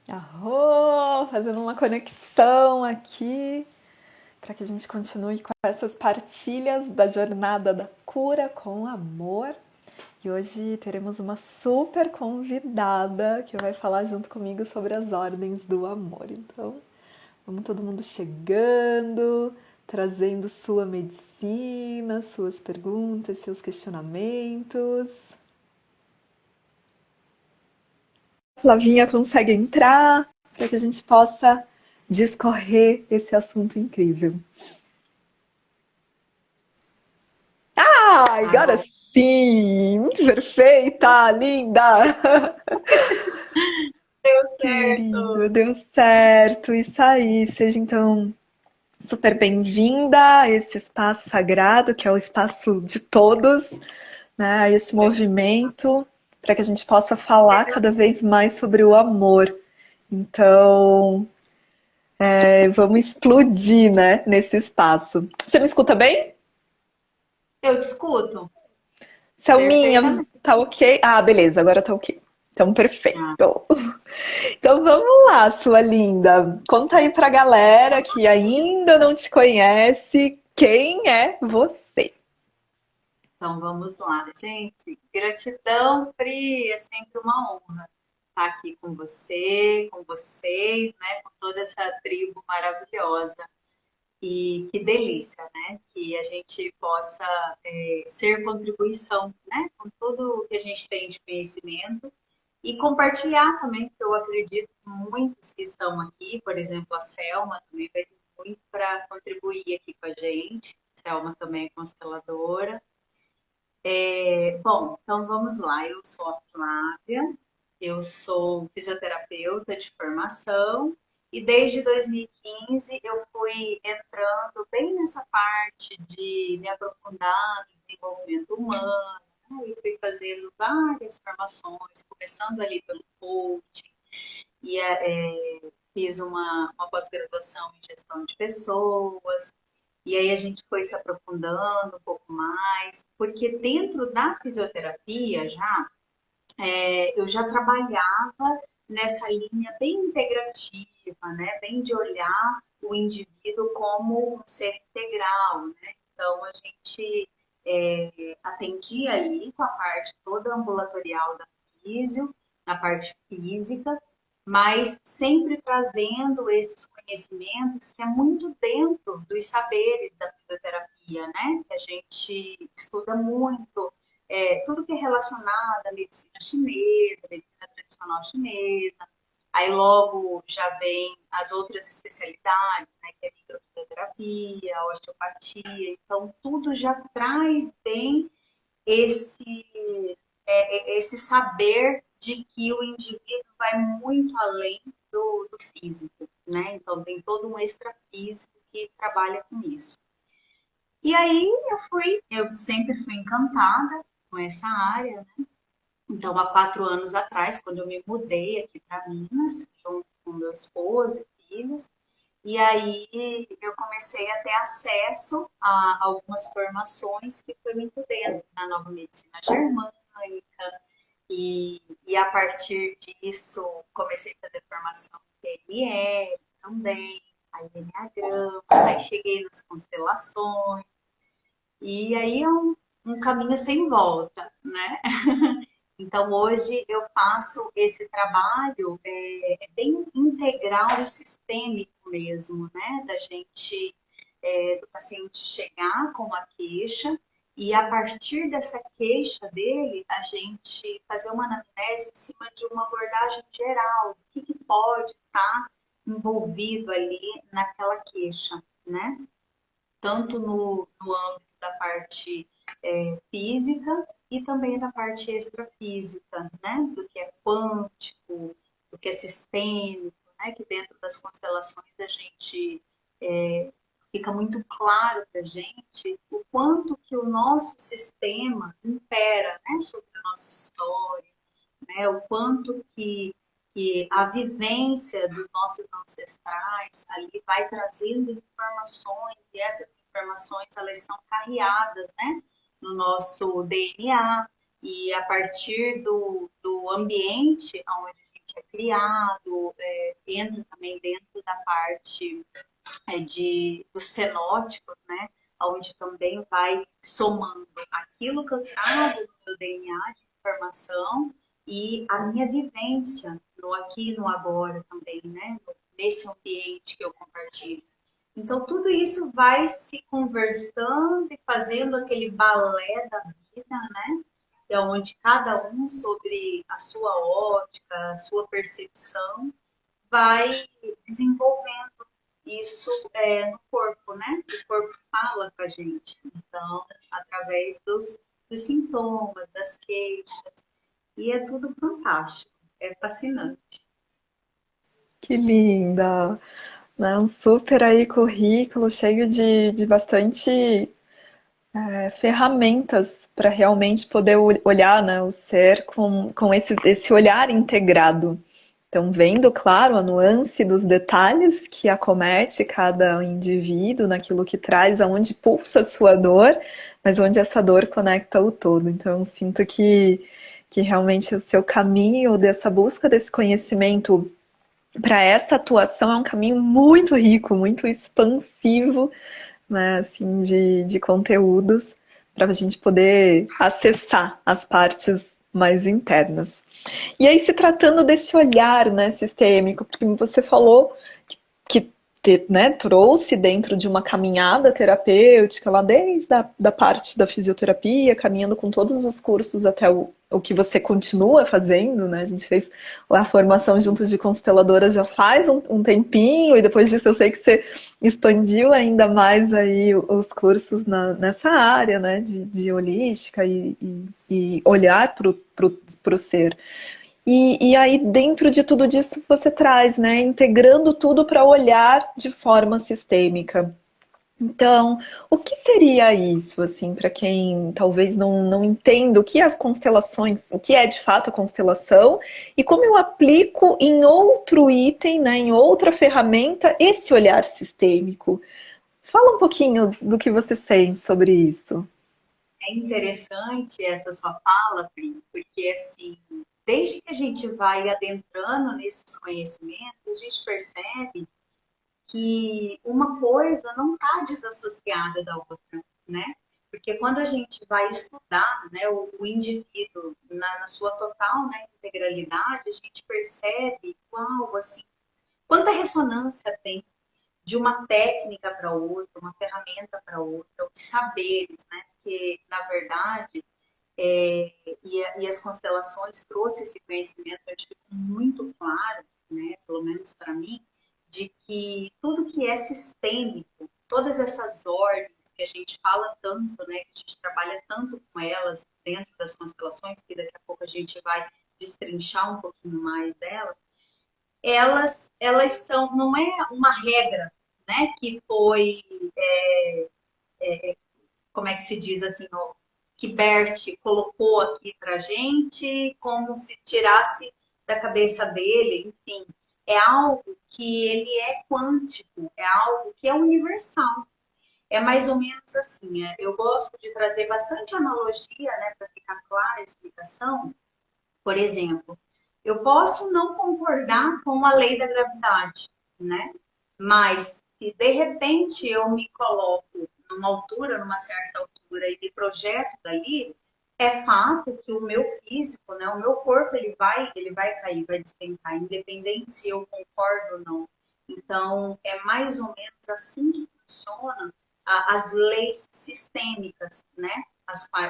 Arro, fazendo uma conexão aqui para que a gente continue com essas partilhas da jornada da cura com amor. E hoje teremos uma super convidada que vai falar junto comigo sobre as ordens do amor. Então, vamos todo mundo chegando, trazendo sua medicina, suas perguntas, seus questionamentos. Flavinha consegue entrar para que a gente possa discorrer esse assunto incrível. Ah, agora Agora sim! Muito perfeita, linda! deu Querida, certo. deu certo. Isso aí. Seja então super bem-vinda a esse espaço sagrado, que é o espaço de todos, né? A esse movimento, para que a gente possa falar cada vez mais sobre o amor. Então, vamos explodir, né, nesse espaço. Você me escuta bem? Eu te escuto Selminha, perfeitamente. tá ok? Ah, beleza, agora tá ok. Então, perfeito. Ah, Então vamos lá, sua linda. Conta aí pra galera que ainda não te conhece, quem é você? então vamos lá, gente. Gratidão, Pri. É sempre uma honra estar aqui com você, com vocês, né? Com toda essa tribo maravilhosa. E que delícia, né? Que a gente possa ser contribuição, né? Com tudo que a gente tem de conhecimento e compartilhar também, porque eu acredito que muitos que estão aqui, por exemplo, a Selma também vai ter muito para contribuir aqui com a gente. Selma também é consteladora. Bom, então vamos lá. Eu sou a Flávia, eu sou fisioterapeuta de formação e desde 2015 eu fui entrando bem nessa parte de me aprofundar no desenvolvimento humano, né? Eu fui fazendo várias formações, começando ali pelo coaching, e fiz uma pós-graduação em gestão de pessoas, e aí a gente foi se aprofundando um pouco mais, porque dentro da fisioterapia eu já trabalhava nessa linha bem integrativa, né? Bem de olhar o indivíduo como um ser integral, né? Então a gente atendia ali com a parte toda ambulatorial da físio, na parte física, mas sempre trazendo esses conhecimentos que é muito dentro dos saberes da fisioterapia, né? Que a gente estuda muito, tudo que é relacionado à medicina tradicional chinesa, aí logo já vem as outras especialidades, né? Que é a microfisioterapia, a osteopatia, então tudo já traz bem esse esse saber de que o indivíduo vai muito além do físico, né? Então tem todo um extrafísico que trabalha com isso. E aí eu sempre fui encantada com essa área, né? Então há 4 anos atrás, quando eu me mudei aqui para Minas, junto com meu esposo e filhos, e aí eu comecei a ter acesso a algumas formações que foi muito dentro da nova medicina germânica, e a partir disso comecei a fazer formação em PNL também, aí Enneagrama, aí cheguei nas constelações, e aí é um caminho sem volta, né? Então, hoje eu faço esse trabalho bem integral e sistêmico mesmo, né? Da gente, do paciente chegar com uma queixa e a partir dessa queixa dele, a gente fazer uma anamnese em cima de uma abordagem geral, o que pode estar envolvido ali naquela queixa, né? Tanto no âmbito da parte física e também da parte extrafísica, né? Do que é quântico, do que é sistêmico, né? Que dentro das constelações a gente fica muito claro para a gente o quanto que o nosso sistema impera, né? Sobre a nossa história, né? O quanto que a vivência dos nossos ancestrais ali vai trazendo informações e essas informações elas são carreadas, né, no nosso DNA e a partir do ambiente onde a gente é criado, entra também dentro da parte dos fenótipos, né? Onde também vai somando aquilo que eu trago no meu DNA de informação e a minha vivência no aqui e no agora também, né? Nesse ambiente que eu compartilho. Então, tudo isso vai se conversando e fazendo aquele balé da vida, né? É onde cada um, sobre a sua ótica, a sua percepção, vai desenvolvendo isso no corpo, né? O corpo fala com a gente. Então, através dos sintomas, das queixas. E é tudo fantástico. É fascinante. Que linda! Né? Um super aí currículo cheio de bastante ferramentas para realmente poder olhar, né, o ser com esse olhar integrado. Então, vendo, claro, a nuance dos detalhes que acomete cada indivíduo, naquilo que traz, aonde pulsa a sua dor, mas onde essa dor conecta o todo. Então, eu sinto que realmente o seu caminho dessa busca desse conhecimento para essa atuação é um caminho muito rico, muito expansivo, né, assim, de conteúdos para a gente poder acessar as partes mais internas. E aí, se tratando desse olhar, né, sistêmico, porque você falou que né, trouxe dentro de uma caminhada terapêutica, lá desde da parte da fisioterapia, caminhando com todos os cursos até o que você continua fazendo, né? A gente fez a formação juntos de consteladoras já faz um tempinho, e depois disso eu sei que você expandiu ainda mais aí os cursos nessa área, né, de holística e olhar para o ser. E aí, dentro de tudo disso, você traz, né? Integrando tudo para olhar de forma sistêmica. Então, o que seria isso, assim, para quem talvez não entenda o que é as constelações, o que é de fato a constelação, e como eu aplico em outro item, né, em outra ferramenta, esse olhar sistêmico? Fala um pouquinho do que você sente sobre isso. É interessante essa sua fala, Pri, porque assim, desde que a gente vai adentrando nesses conhecimentos, a gente percebe que uma coisa não está desassociada da outra, né? Porque quando a gente vai estudar, né, o indivíduo na sua total, né, integralidade, a gente percebe assim, quanta ressonância tem de uma técnica para outra, uma ferramenta para outra, os saberes, né? Porque, na verdade, e as constelações trouxe esse conhecimento, eu acho que muito claro, né, pelo menos para mim, de que tudo que é sistêmico, todas essas ordens que a gente fala tanto, né, que a gente trabalha tanto com elas dentro das constelações, que daqui a pouco a gente vai destrinchar um pouquinho mais delas, elas são, não é uma regra, né, que foi, como é que se diz assim, que Bert colocou aqui para gente, como se tirasse da cabeça dele, enfim, é algo que ele é quântico, é algo que é universal. É mais ou menos assim, eu gosto de trazer bastante analogia, né, para ficar clara a explicação. Por exemplo, eu posso não concordar com a lei da gravidade, né? Mas se de repente eu me coloco numa altura, numa certa altura e me projeto dali, é fato que o meu físico, né, o meu corpo, ele vai cair, vai despencar, independente se eu concordo ou não. Então, é mais ou menos assim que funciona as leis sistêmicas, né,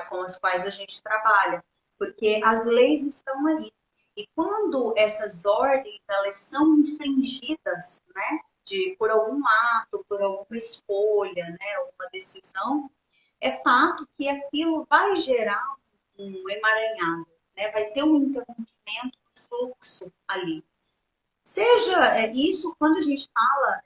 com as quais a gente trabalha, porque as leis estão aí. E quando essas ordens elas são infringidas, né, por algum ato, por alguma escolha, né, uma decisão, é fato que aquilo vai gerar um emaranhado, né, vai ter um interrompimento do fluxo ali. Seja isso, quando a gente fala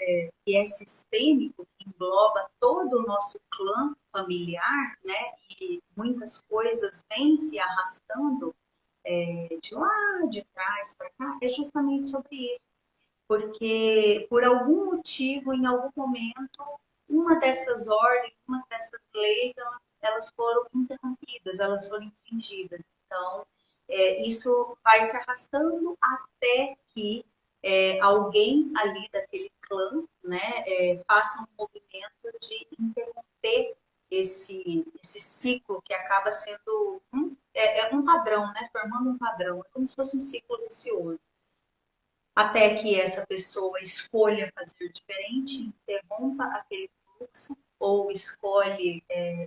que é sistêmico, que engloba todo o nosso clã familiar, né, e muitas coisas vêm se arrastando de lá de trás para cá, é justamente sobre isso. Porque, por algum motivo, em algum momento, uma dessas ordens, uma dessas leis, elas foram interrompidas, elas foram infringidas. Então, isso vai se arrastando até que alguém ali daquele clã, né, faça um movimento de interromper esse ciclo que acaba sendo um padrão, né, formando um padrão, é como se fosse um ciclo vicioso. Até que essa pessoa escolha fazer diferente, interrompa aquele fluxo, ou escolhe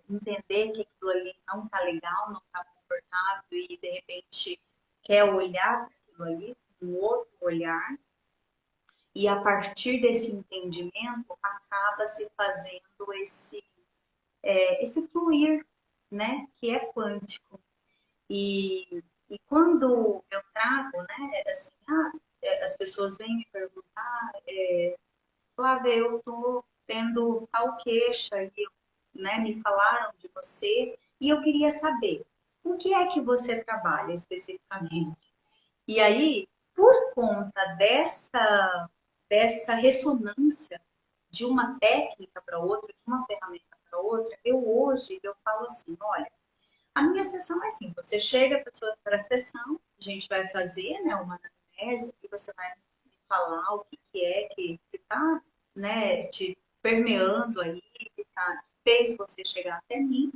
entender que aquilo ali não está legal, não está confortável e de repente quer olhar para aquilo ali, um outro olhar, e a partir desse entendimento acaba se fazendo esse fluir, né, que é quântico. E quando eu trago, né, assim, as pessoas vêm me perguntar, Flávia, eu estou tendo tal queixa, e né, me falaram de você, e eu queria saber, o que é que você trabalha especificamente? E aí, por conta dessa ressonância de uma técnica para outra, de uma ferramenta para outra, eu falo assim, olha, a minha sessão é assim, você chega para a sessão, a gente vai fazer, né, uma anamnese e você vai me falar o que é que está, né, te permeando aí, fez você chegar até mim.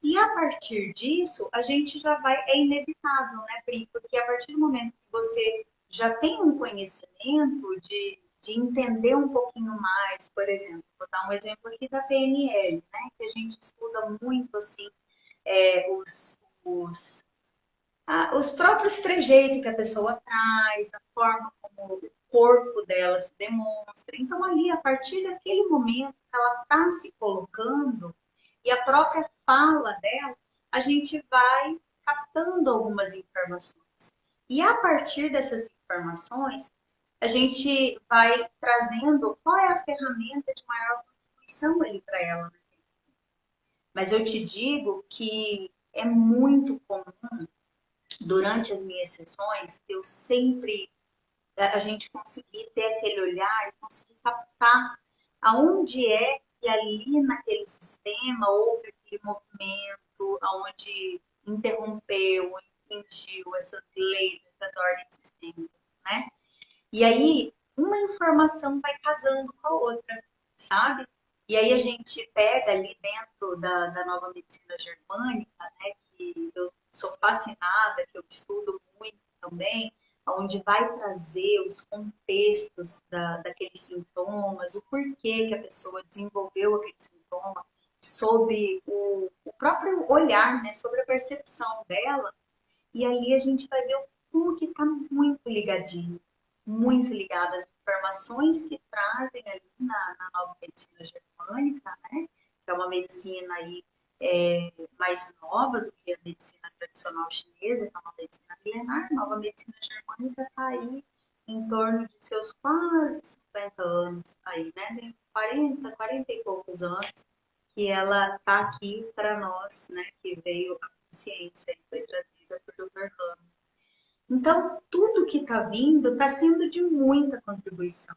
E a partir disso, a gente já vai, é inevitável, né, Pri? Porque a partir do momento que você já tem um conhecimento de entender um pouquinho mais, por exemplo, vou dar um exemplo aqui da PNL, né, que a gente estuda muito, assim, os, os próprios trejeitos que a pessoa traz, a forma como o corpo dela se demonstra. Então, ali, a partir daquele momento que ela está se colocando, e a própria fala dela, a gente vai captando algumas informações. E a partir dessas informações, a gente vai trazendo qual é a ferramenta de maior contribuição ali para ela. Mas eu te digo que é muito comum, durante as minhas sessões, eu sempre, a gente conseguir ter aquele olhar e conseguir captar aonde é que ali naquele sistema houve aquele movimento, aonde interrompeu, infringiu essas leis, essas ordens sistêmicas, né? E aí, uma informação vai casando com a outra, sabe? E aí a gente pega ali dentro da nova medicina germânica, né, que eu sou fascinada, que eu estudo muito também, onde vai trazer os contextos daqueles sintomas, o porquê que a pessoa desenvolveu aquele sintoma, sobre o próprio olhar, né, sobre a percepção dela, e ali a gente vai ver como que está muito ligadinho, muito ligado às informações que trazem ali na nova medicina germânica, né? Que é uma medicina aí mais nova do que a medicina tradicional chinesa, que é uma medicina milenar. A nova medicina germânica está aí em torno de seus quase 50 anos aí, né? Tem 40 e poucos anos que ela está aqui para nós, né? Que veio a consciência e foi trazida por Dr. Hahn. Então, tudo que está vindo está sendo de muita contribuição.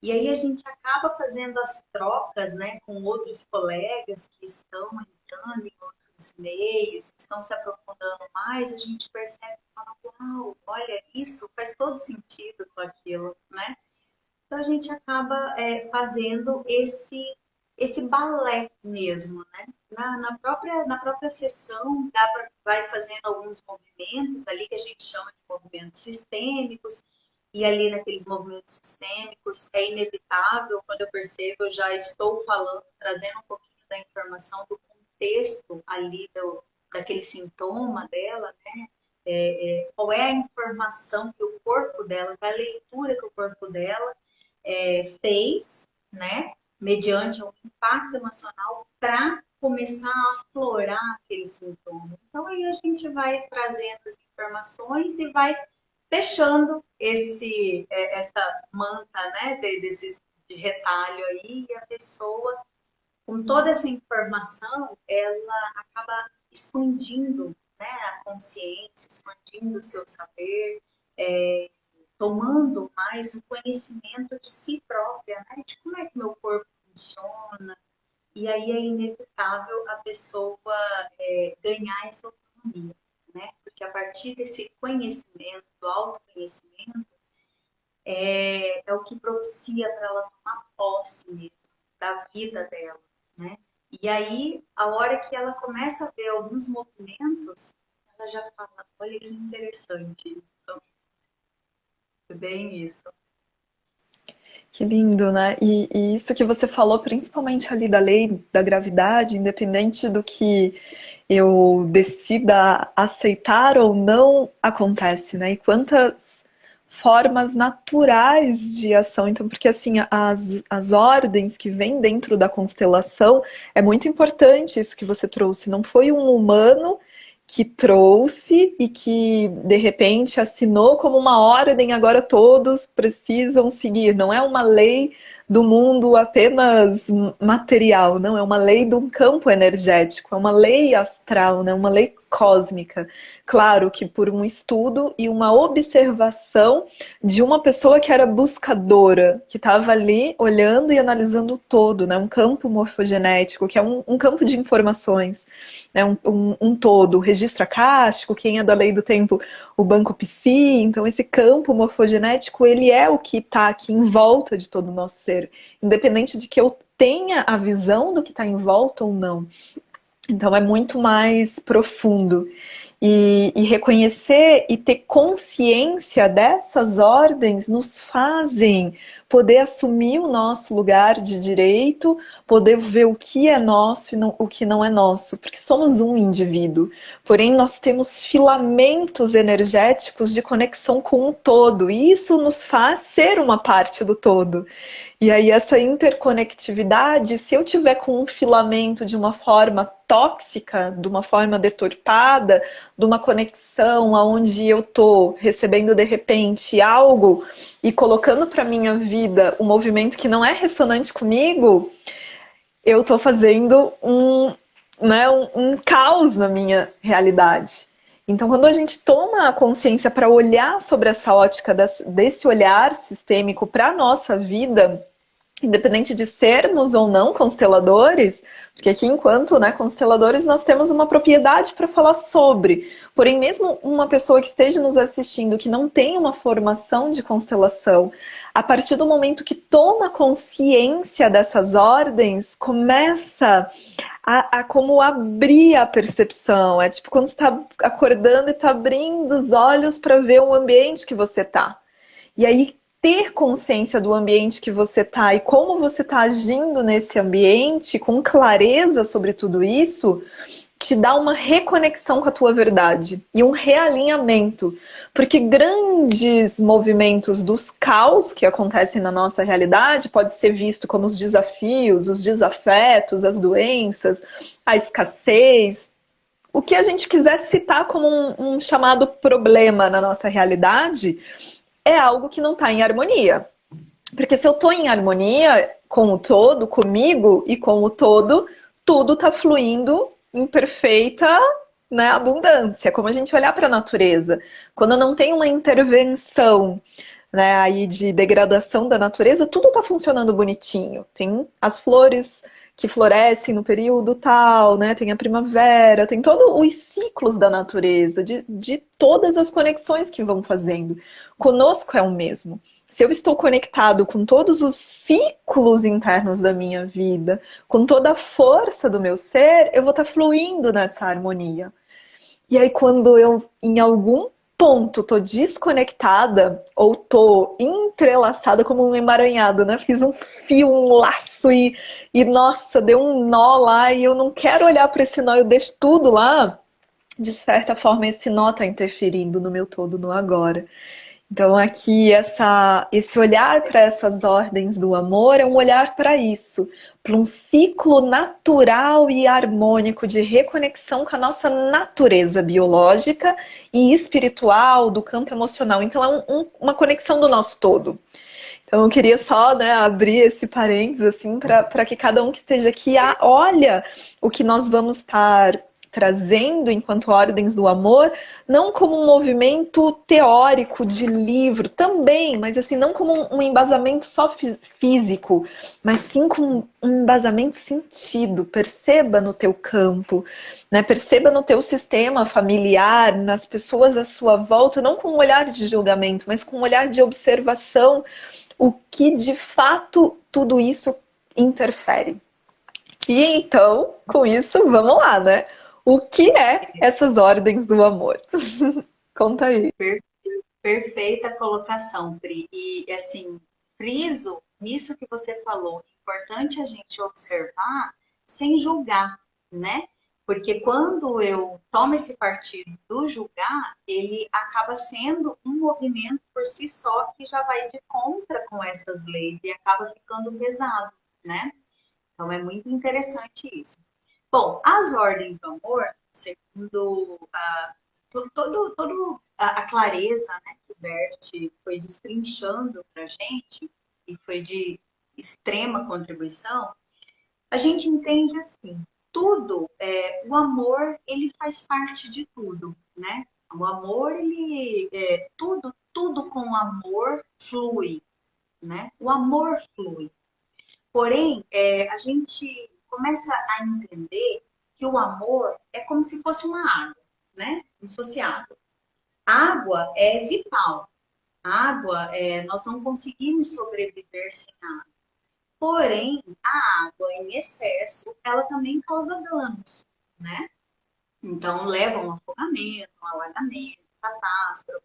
E aí a gente acaba fazendo as trocas, né, com outros colegas que estão entrando em outros meios, que estão se aprofundando mais, a gente percebe e fala, uau, olha, isso faz todo sentido com aquilo, né? Então a gente acaba fazendo esse balé mesmo, né? Na própria sessão, vai fazendo alguns movimentos ali que a gente chama de movimentos sistêmicos, e ali naqueles movimentos sistêmicos é inevitável, quando eu percebo, eu já estou falando, trazendo um pouquinho da informação do contexto ali daquele sintoma dela, né? Qual é a informação que o corpo dela, qual é a leitura que o corpo dela fez, né, mediante um impacto emocional, para começar a aflorar aquele sintoma. Então, aí a gente vai trazendo as informações e vai fechando essa manta, né, de retalho aí, e a pessoa, com toda essa informação, ela acaba expandindo, né, a consciência, expandindo o seu saber, é, tomando mais o conhecimento de si própria, né? De como é que meu corpo funciona. E aí é inevitável a pessoa ganhar essa autonomia, né? Porque porque a partir desse conhecimento, do autoconhecimento, é o que propicia para ela tomar posse mesmo da vida dela, né? E aí, a hora que ela começa a ver alguns movimentos, ela já fala, olha que interessante isso. É bem isso. Que lindo, né? E isso que você falou, principalmente ali da lei da gravidade, independente do que eu decida aceitar ou não, acontece, né? E quantas formas naturais de ação. Então, porque assim, as ordens que vêm dentro da constelação, é muito importante isso que você trouxe. Não foi um humano que trouxe e que de repente assinou como uma ordem, agora todos precisam seguir. Não é uma lei do mundo apenas material, não, é uma lei de um campo energético, é uma lei astral, né? Uma lei cósmica. Claro que por um estudo e uma observação de uma pessoa que era buscadora, que estava ali olhando e analisando o todo, né? Um campo morfogenético, que é um campo de informações, né? Um todo, o registro acástico, quem é da lei do tempo, o banco psi. Então esse campo morfogenético, ele é o que está aqui em volta de todo o nosso ser, independente de que eu tenha a visão do que está em volta ou não. Então é muito mais profundo. E reconhecer e ter consciência dessas ordens nos fazem poder assumir o nosso lugar de direito, poder ver o que é nosso e não, o que não é nosso, porque somos um indivíduo, porém nós temos filamentos energéticos de conexão com o todo, e isso nos faz ser uma parte do todo. E aí essa interconectividade, se eu tiver com um filamento de uma forma tóxica, de uma forma deturpada, de uma conexão onde eu estou recebendo de repente algo e colocando para minha vida um movimento que não é ressonante comigo, eu estou fazendo um caos na minha realidade. Então, quando a gente toma a consciência para olhar sobre essa ótica, desse olhar sistêmico para a nossa vida, independente de sermos ou não consteladores, porque aqui, enquanto consteladores, nós temos uma propriedade para falar sobre. Porém, mesmo uma pessoa que esteja nos assistindo, que não tem uma formação de constelação, a partir do momento que toma consciência dessas ordens, começa a como abrir a percepção. É tipo quando você está acordando e está abrindo os olhos para ver o ambiente que você está. E aí, ter consciência do ambiente que você está e como você está agindo nesse ambiente, com clareza sobre tudo isso, te dá uma reconexão com a tua verdade e um realinhamento. Porque grandes movimentos dos caos que acontecem na nossa realidade pode ser visto como os desafios, os desafetos, as doenças, a escassez, o que a gente quiser citar como um chamado problema na nossa realidade, é algo que não está em harmonia. Porque se eu estou em harmonia com o todo, comigo e com o todo, tudo está fluindo em perfeita, abundância. Como a gente olhar para a natureza. Quando não tem uma intervenção, aí de degradação da natureza, tudo está funcionando bonitinho. Tem as flores que florescem no período tal, tem a primavera, tem todos os ciclos da natureza, de todas as conexões que vão fazendo. Conosco é o mesmo. Se eu estou conectado com todos os ciclos internos da minha vida, com toda a força do meu ser, eu vou estar fluindo nessa harmonia. E aí quando eu, em algum ponto, tô desconectada ou tô entrelaçada como um emaranhado, Fiz um fio, um laço e nossa, deu um nó lá e eu não quero olhar para esse nó, eu deixo tudo lá. De certa forma, esse nó tá interferindo no meu todo, no agora. Então aqui esse olhar para essas ordens do amor é um olhar para isso, para um ciclo natural e harmônico de reconexão com a nossa natureza biológica e espiritual, do campo emocional. Então é uma conexão do nosso todo. Então eu queria só abrir esse parênteses assim, para que cada um que esteja aqui olha o que nós vamos estar trazendo enquanto ordens do amor, não como um movimento teórico de livro, também, mas assim, não como um embasamento só físico, mas sim com um embasamento sentido. Perceba no teu campo, né? Perceba no teu sistema familiar, nas pessoas à sua volta, não com um olhar de julgamento, mas com um olhar de observação, o que de fato tudo isso interfere. E então, com isso, vamos lá, né? O que é essas ordens do amor? Conta aí. Perfeita colocação, Pri. E assim, friso nisso que você falou, é importante a gente observar sem julgar, né? Porque quando eu tomo esse partido do julgar, ele acaba sendo um movimento por si só que já vai de contra com essas leis e acaba ficando pesado, né? Então é muito interessante isso. Bom, as ordens do amor, segundo todo a clareza, né, que o Bert foi destrinchando para a gente, e foi de extrema contribuição, a gente entende assim, tudo, o amor, ele faz parte de tudo, né? O amor, tudo com amor flui, né? O amor flui. Porém, a gente começa a entender que o amor é como se fosse uma água, né? Como se fosse água. Água é vital. Água, nós não conseguimos sobreviver sem água. Porém, a água em excesso, ela também causa danos, né? Então, leva a um afogamento, um alagamento, catástrofe.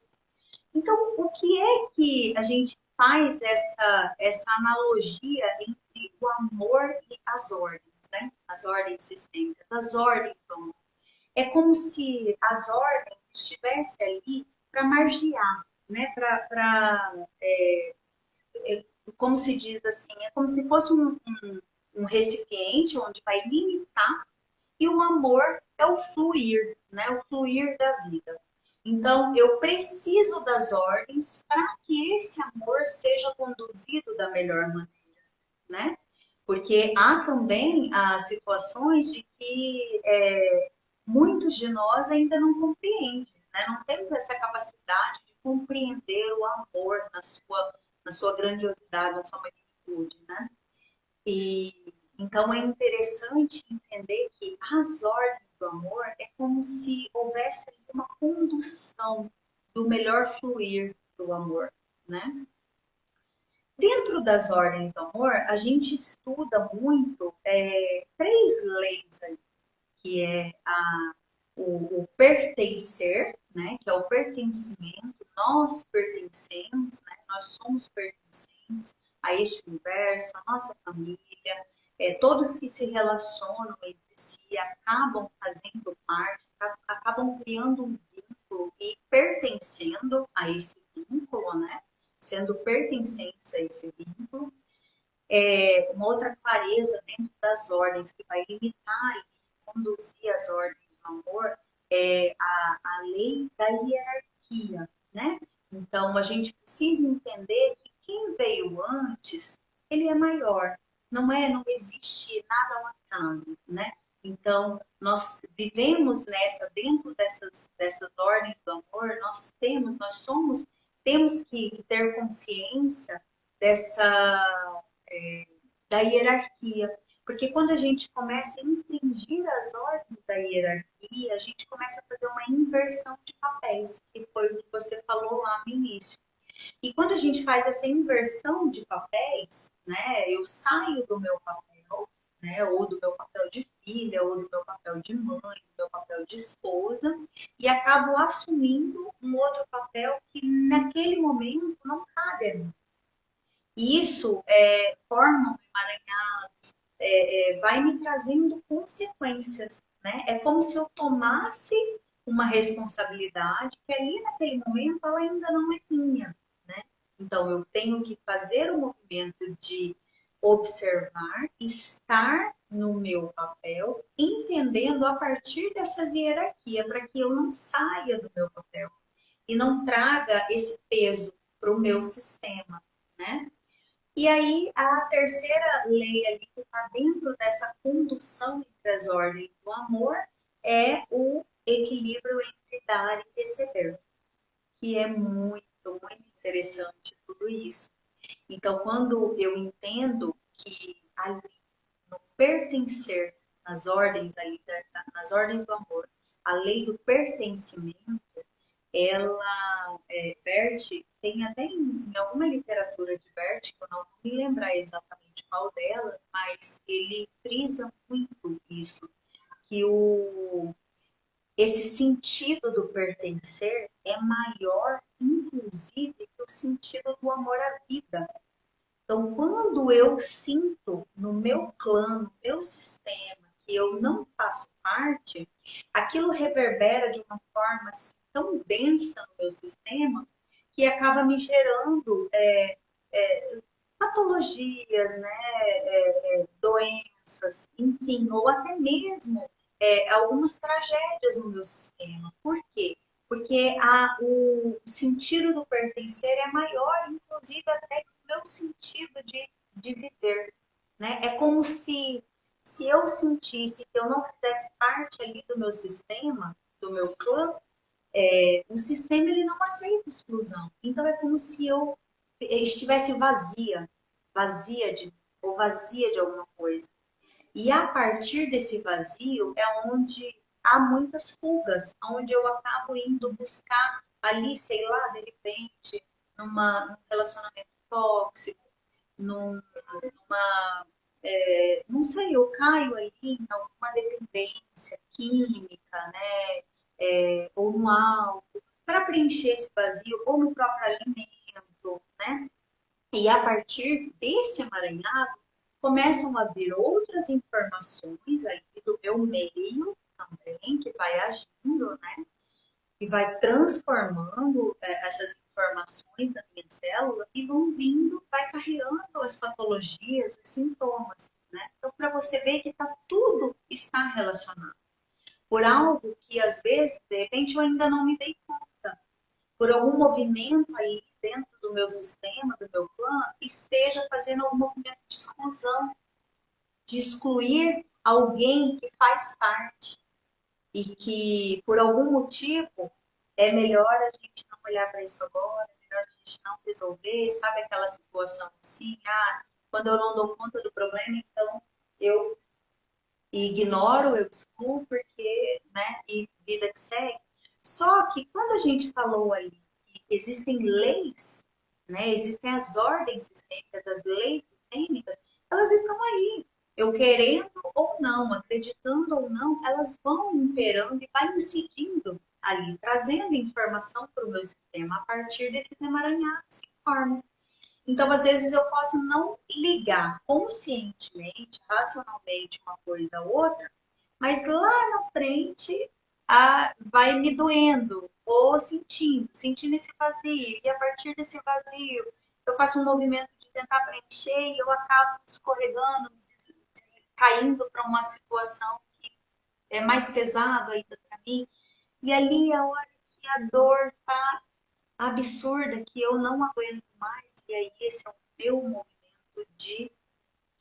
Então, o que é que a gente faz essa analogia entre o amor e as ordens, né? As ordens sistêmicas, as ordens do amor. É como se as ordens estivessem ali para margear, né? Como se diz assim, é como se fosse um recipiente onde vai limitar e o amor é o fluir, né? O fluir da vida. Então, eu preciso das ordens para que esse amor seja conduzido da melhor maneira, né? Porque há também as situações de que muitos de nós ainda não compreendem, né? Não temos essa capacidade de compreender o amor na sua grandiosidade, na sua magnitude, né? E então é interessante entender que as ordens do amor é como se houvesse uma condução do melhor fluir do amor, né? Dentro das ordens do amor, a gente estuda muito três leis aí, que é o pertencer, né? Que é o pertencimento. Nós pertencemos, né? Nós somos pertencentes a este universo, a nossa família. Todos que se relacionam entre si acabam fazendo parte, acabam criando um vínculo e pertencendo a esse vínculo, né? Sendo pertencentes a esse vínculo. Uma outra clareza dentro das ordens que vai limitar e conduzir as ordens do amor é a lei da hierarquia, né? Então, a gente precisa entender que quem veio antes, ele é maior. Não existe nada ao acaso, né? Então, nós vivemos dentro dessas ordens do amor, temos que ter consciência dessa da hierarquia. Porque quando a gente começa a infringir as ordens da hierarquia, a gente começa a fazer uma inversão de papéis, que foi o que você falou lá no início. E quando a gente faz essa inversão de papéis, né, eu saio do meu papel, né, ou do meu papel de filha, ou do meu papel de mãe, do meu papel de esposa, e acabo assumindo um outro papel que naquele momento não cabe a mim. E isso forma um emaranhado, vai me trazendo consequências, né? É como se eu tomasse uma responsabilidade que ali naquele momento ela ainda não é minha, né? Então eu tenho que fazer o movimento de observar, estar no meu papel, entendendo a partir dessas hierarquias, para que eu não saia do meu papel e não traga esse peso para o meu sistema, né? E aí, a terceira lei ali que está dentro dessa condução entre as ordens do amor é o equilíbrio entre dar e receber, que é muito, muito interessante tudo isso. Então, quando eu entendo que ali no pertencer, nas ordens do amor, a lei do pertencimento, ela, Bert, tem até em alguma literatura de Bert, que eu não vou me lembrar exatamente qual delas, mas ele frisa muito isso, que esse sentido do pertencer é maior, inclusive, que o sentido do amor à vida. Então, quando eu sinto no meu clã, no meu sistema, que eu não faço parte, aquilo reverbera de uma forma assim, tão densa no meu sistema que acaba me gerando patologias, né, doenças, enfim, ou até mesmo algumas tragédias no meu sistema. Por quê? Porque o sentido do pertencer é maior, inclusive, até que o meu sentido de viver. Né? É como se eu sentisse que eu não fizesse parte ali do meu sistema, do meu clã, o sistema ele não aceita exclusão. Então é como se eu estivesse vazia, vazia de ou vazia de alguma coisa. E a partir desse vazio é onde há muitas fugas, onde eu acabo indo buscar ali, sei lá, de repente, num relacionamento tóxico, numa, não sei, eu caio ali em alguma dependência química, né? Ou no álcool, para preencher esse vazio, ou no próprio alimento, né? E a partir desse emaranhado, começam a vir outras informações aí do meu meio também, que vai agindo, né? E vai transformando essas informações da minha célula e vão vindo, vai carregando as patologias, os sintomas, né? Então, para você ver que tudo está relacionado. Por algo que, às vezes, de repente, eu ainda não me dei conta. Por algum movimento aí dentro do meu sistema, do meu clã, esteja fazendo algum movimento de exclusão, de excluir alguém que faz parte e que, por algum motivo, é melhor a gente não olhar para isso agora, é melhor a gente não resolver, sabe aquela situação assim, quando eu não dou conta do problema, então eu ignoro, eu excluo, porque, né, e vida que segue. Só que quando a gente falou ali que existem leis, né, existem as ordens sistêmicas, as leis sistêmicas, elas estão aí. Eu querendo ou não, acreditando ou não, elas vão imperando e vai incidindo ali, trazendo informação para o meu sistema a partir desse emaranhado que se forma. Então, às vezes, eu posso não ligar conscientemente, racionalmente, uma coisa a outra, mas lá na frente vai me doendo, ou sentindo esse vazio. E a partir desse vazio, eu faço um movimento de tentar preencher e eu acabo escorregando, caindo para uma situação que é mais pesado ainda para mim. E ali é a hora que a dor tá absurda, que eu não aguento mais. E aí esse é o meu momento de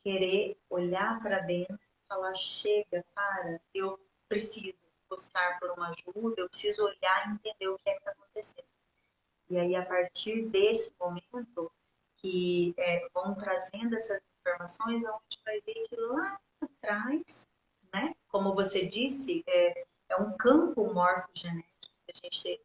querer olhar para dentro e falar, chega, para, eu preciso buscar por uma ajuda, eu preciso olhar e entender o que é que está acontecendo. E aí, a partir desse momento, que vão trazendo essas informações, a gente vai ver que lá atrás, né, como você disse, é um campo morfogenético que a gente,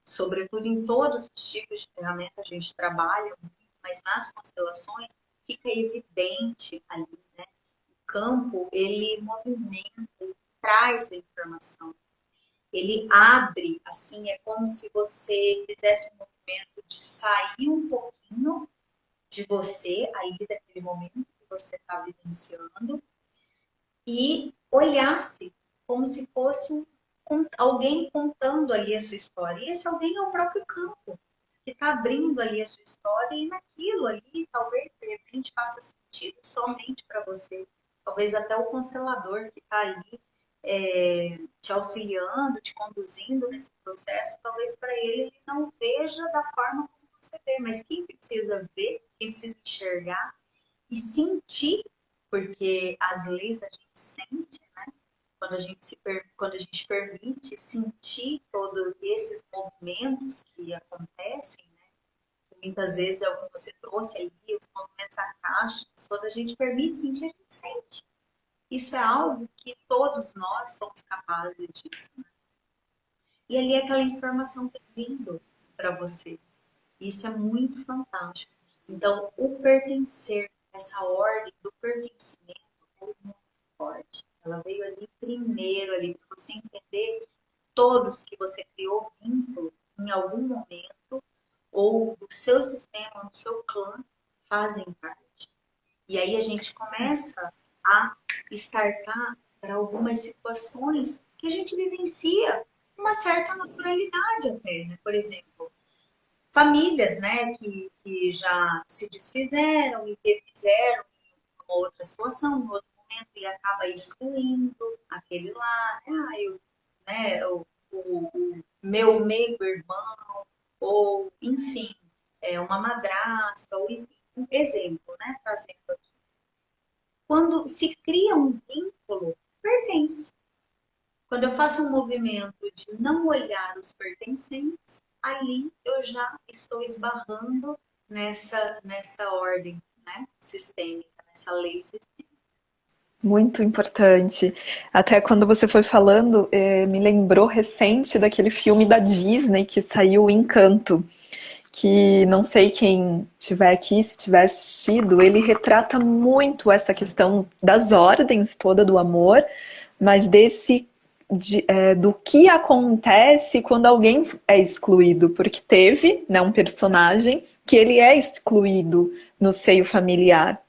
sobretudo em todos os tipos de ferramenta, a gente trabalha, mas nas constelações fica evidente ali, né? O campo, ele movimenta, ele traz a informação, ele abre, assim, é como se você fizesse um movimento de sair um pouquinho de você, aí daquele momento que você está vivenciando, e olhasse como se fosse alguém contando ali a sua história. E esse alguém é o próprio campo, que está abrindo ali a sua história, e naquilo ali, talvez, de repente, faça sentido somente para você. Talvez até o constelador que está ali te auxiliando, te conduzindo nesse processo, talvez para ele não veja da forma como você vê, mas quem precisa ver, quem precisa enxergar e sentir, porque as leis a gente sente, né? quando a gente permite sentir todos esses movimentos que acontecem, muitas vezes é o que você trouxe ali, os movimentos acásticos, quando a gente permite sentir, a gente sente. Isso é algo que todos nós somos capazes disso. Né? E ali é aquela informação que vem vindo para você. Isso é muito fantástico. Então, o pertencer, essa ordem do pertencimento é muito forte. Ela veio ali primeiro, ali para você entender todos que você criou vínculo em algum momento, ou do seu sistema, do seu clã, fazem parte. E aí a gente começa a startar para algumas situações que a gente vivencia uma certa naturalidade até, né? Por exemplo, famílias, né, que já se desfizeram e refizeram em uma outra situação, em outro momento, e acaba excluindo aquele lá, o meu meio irmão, ou, enfim, uma madrasta, ou enfim, um exemplo, né, trazendo aqui. Quando se cria um vínculo, pertence. Quando eu faço um movimento de não olhar os pertencentes, ali eu já estou esbarrando nessa ordem, né, sistêmica, nessa lei sistêmica. Muito importante. Até quando você foi falando, me lembrou recente daquele filme da Disney que saiu, Encanto, que não sei quem tiver aqui, se tiver assistido, ele retrata muito essa questão das ordens toda do amor, mas do que acontece quando alguém é excluído, porque teve, né, um personagem que ele é excluído no seio familiar.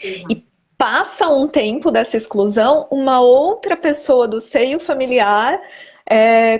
Exato. E passa um tempo dessa exclusão, uma outra pessoa do seio familiar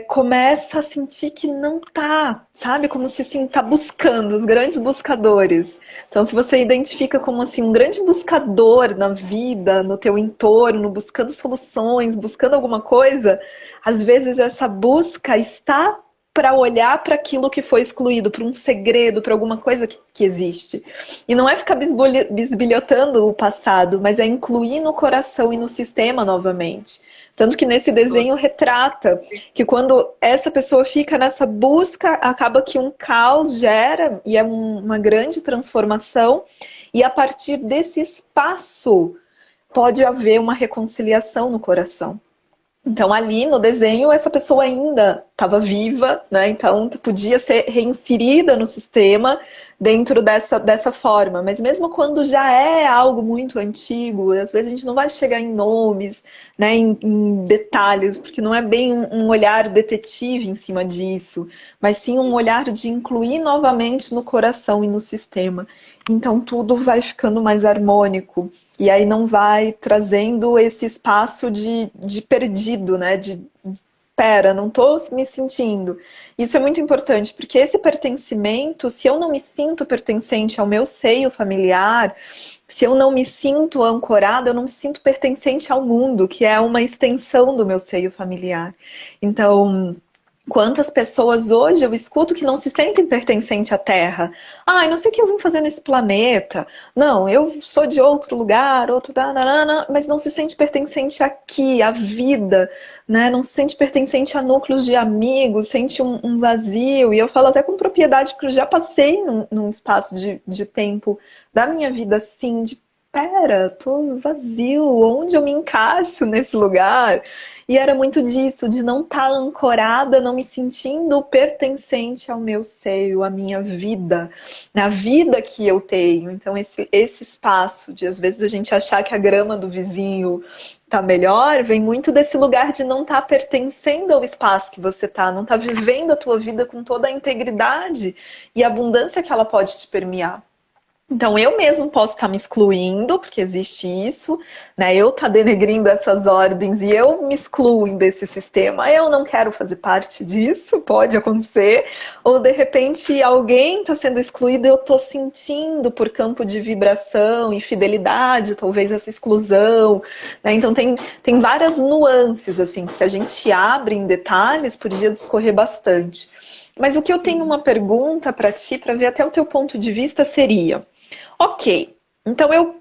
começa a sentir que não tá, sabe? Como se assim, tá buscando, os grandes buscadores. Então, se você identifica como assim, um grande buscador na vida, no teu entorno, buscando soluções, buscando alguma coisa, às vezes essa busca está para olhar para aquilo que foi excluído, para um segredo, para alguma coisa que existe. E não é ficar bisbilhotando o passado, mas é incluir no coração e no sistema novamente. Tanto que nesse desenho retrata que quando essa pessoa fica nessa busca, acaba que um caos gera e é uma grande transformação. E a partir desse espaço pode haver uma reconciliação no coração. Então, ali no desenho, essa pessoa ainda estava viva, né? Então, podia ser reinserida no sistema dentro dessa forma. Mas mesmo quando já é algo muito antigo, às vezes a gente não vai chegar em nomes, né? Em detalhes, porque não é bem um olhar detetive em cima disso, mas sim um olhar de incluir novamente no coração e no sistema. Então, tudo vai ficando mais harmônico. E aí não vai trazendo esse espaço de perdido, né? Pera, não tô me sentindo. Isso é muito importante, porque esse pertencimento, se eu não me sinto pertencente ao meu seio familiar, se eu não me sinto ancorada, eu não me sinto pertencente ao mundo, que é uma extensão do meu seio familiar. Então, quantas pessoas hoje eu escuto que não se sentem pertencentes à Terra? Ah, eu não sei o que eu vim fazer nesse planeta. Não, eu sou de outro lugar, outro... mas não se sente pertencente aqui, à vida, né? Não se sente pertencente a núcleos de amigos, sente um vazio. E eu falo até com propriedade, porque eu já passei num espaço de tempo da minha vida assim, de pera, tô vazio, onde eu me encaixo nesse lugar? E era muito disso, de não estar ancorada, não me sentindo pertencente ao meu seio, à minha vida, na vida que eu tenho. Então, esse espaço de, às vezes, a gente achar que a grama do vizinho tá melhor, vem muito desse lugar de não estar pertencendo ao espaço que você tá, não estar vivendo a tua vida com toda a integridade e abundância que ela pode te permear. Então, eu mesmo posso estar me excluindo, porque existe isso, né? Eu estar denegrindo essas ordens e eu me excluo desse sistema. Eu não quero fazer parte disso, pode acontecer. Ou, de repente, alguém está sendo excluído e eu estou sentindo por campo de vibração e fidelidade, talvez essa exclusão, né? Então, tem várias nuances, assim, que se a gente abre em detalhes, podia discorrer bastante. Mas o que eu tenho Sim. uma pergunta para ti, para ver até o teu ponto de vista, seria... Ok, então eu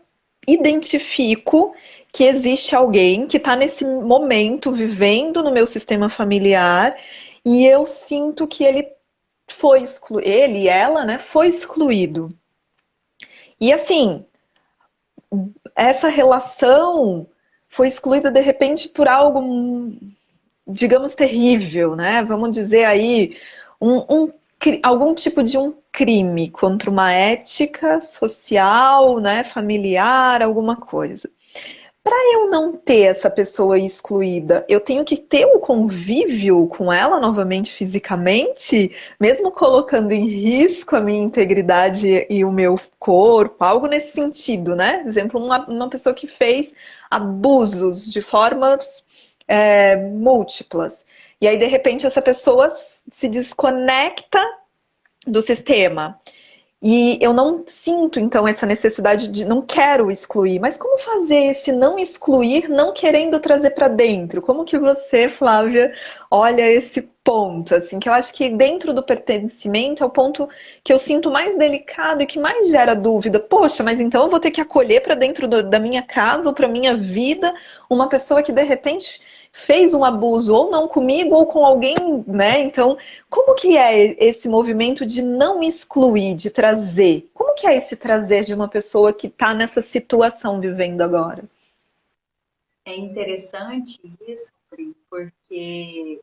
identifico que existe alguém que está nesse momento vivendo no meu sistema familiar e eu sinto que ele foi excluído, ele e ela, né, foi excluído. E assim, essa relação foi excluída de repente por algo, digamos, terrível, né? Vamos dizer aí, algum tipo de um crime contra uma ética social, né, familiar, alguma coisa. Para eu não ter essa pessoa excluída, eu tenho que ter um convívio com ela novamente fisicamente, mesmo colocando em risco a minha integridade e o meu corpo, algo nesse sentido, né? Por exemplo, uma pessoa que fez abusos de formas múltiplas. E aí, de repente, essa pessoa se desconecta do sistema. E eu não sinto, então, essa necessidade de não quero excluir. Mas como fazer esse não excluir, não querendo trazer para dentro? Como que você, Flávia, olha esse ponto? Assim, que eu acho que dentro do pertencimento é o ponto que eu sinto mais delicado e que mais gera dúvida. Poxa, mas então eu vou ter que acolher para dentro da minha casa ou para minha vida uma pessoa que de repente fez um abuso ou não comigo ou com alguém, né? Então, como que é esse movimento de não excluir, de trazer? Como que é esse trazer de uma pessoa que está nessa situação vivendo agora? É interessante isso, Pri, porque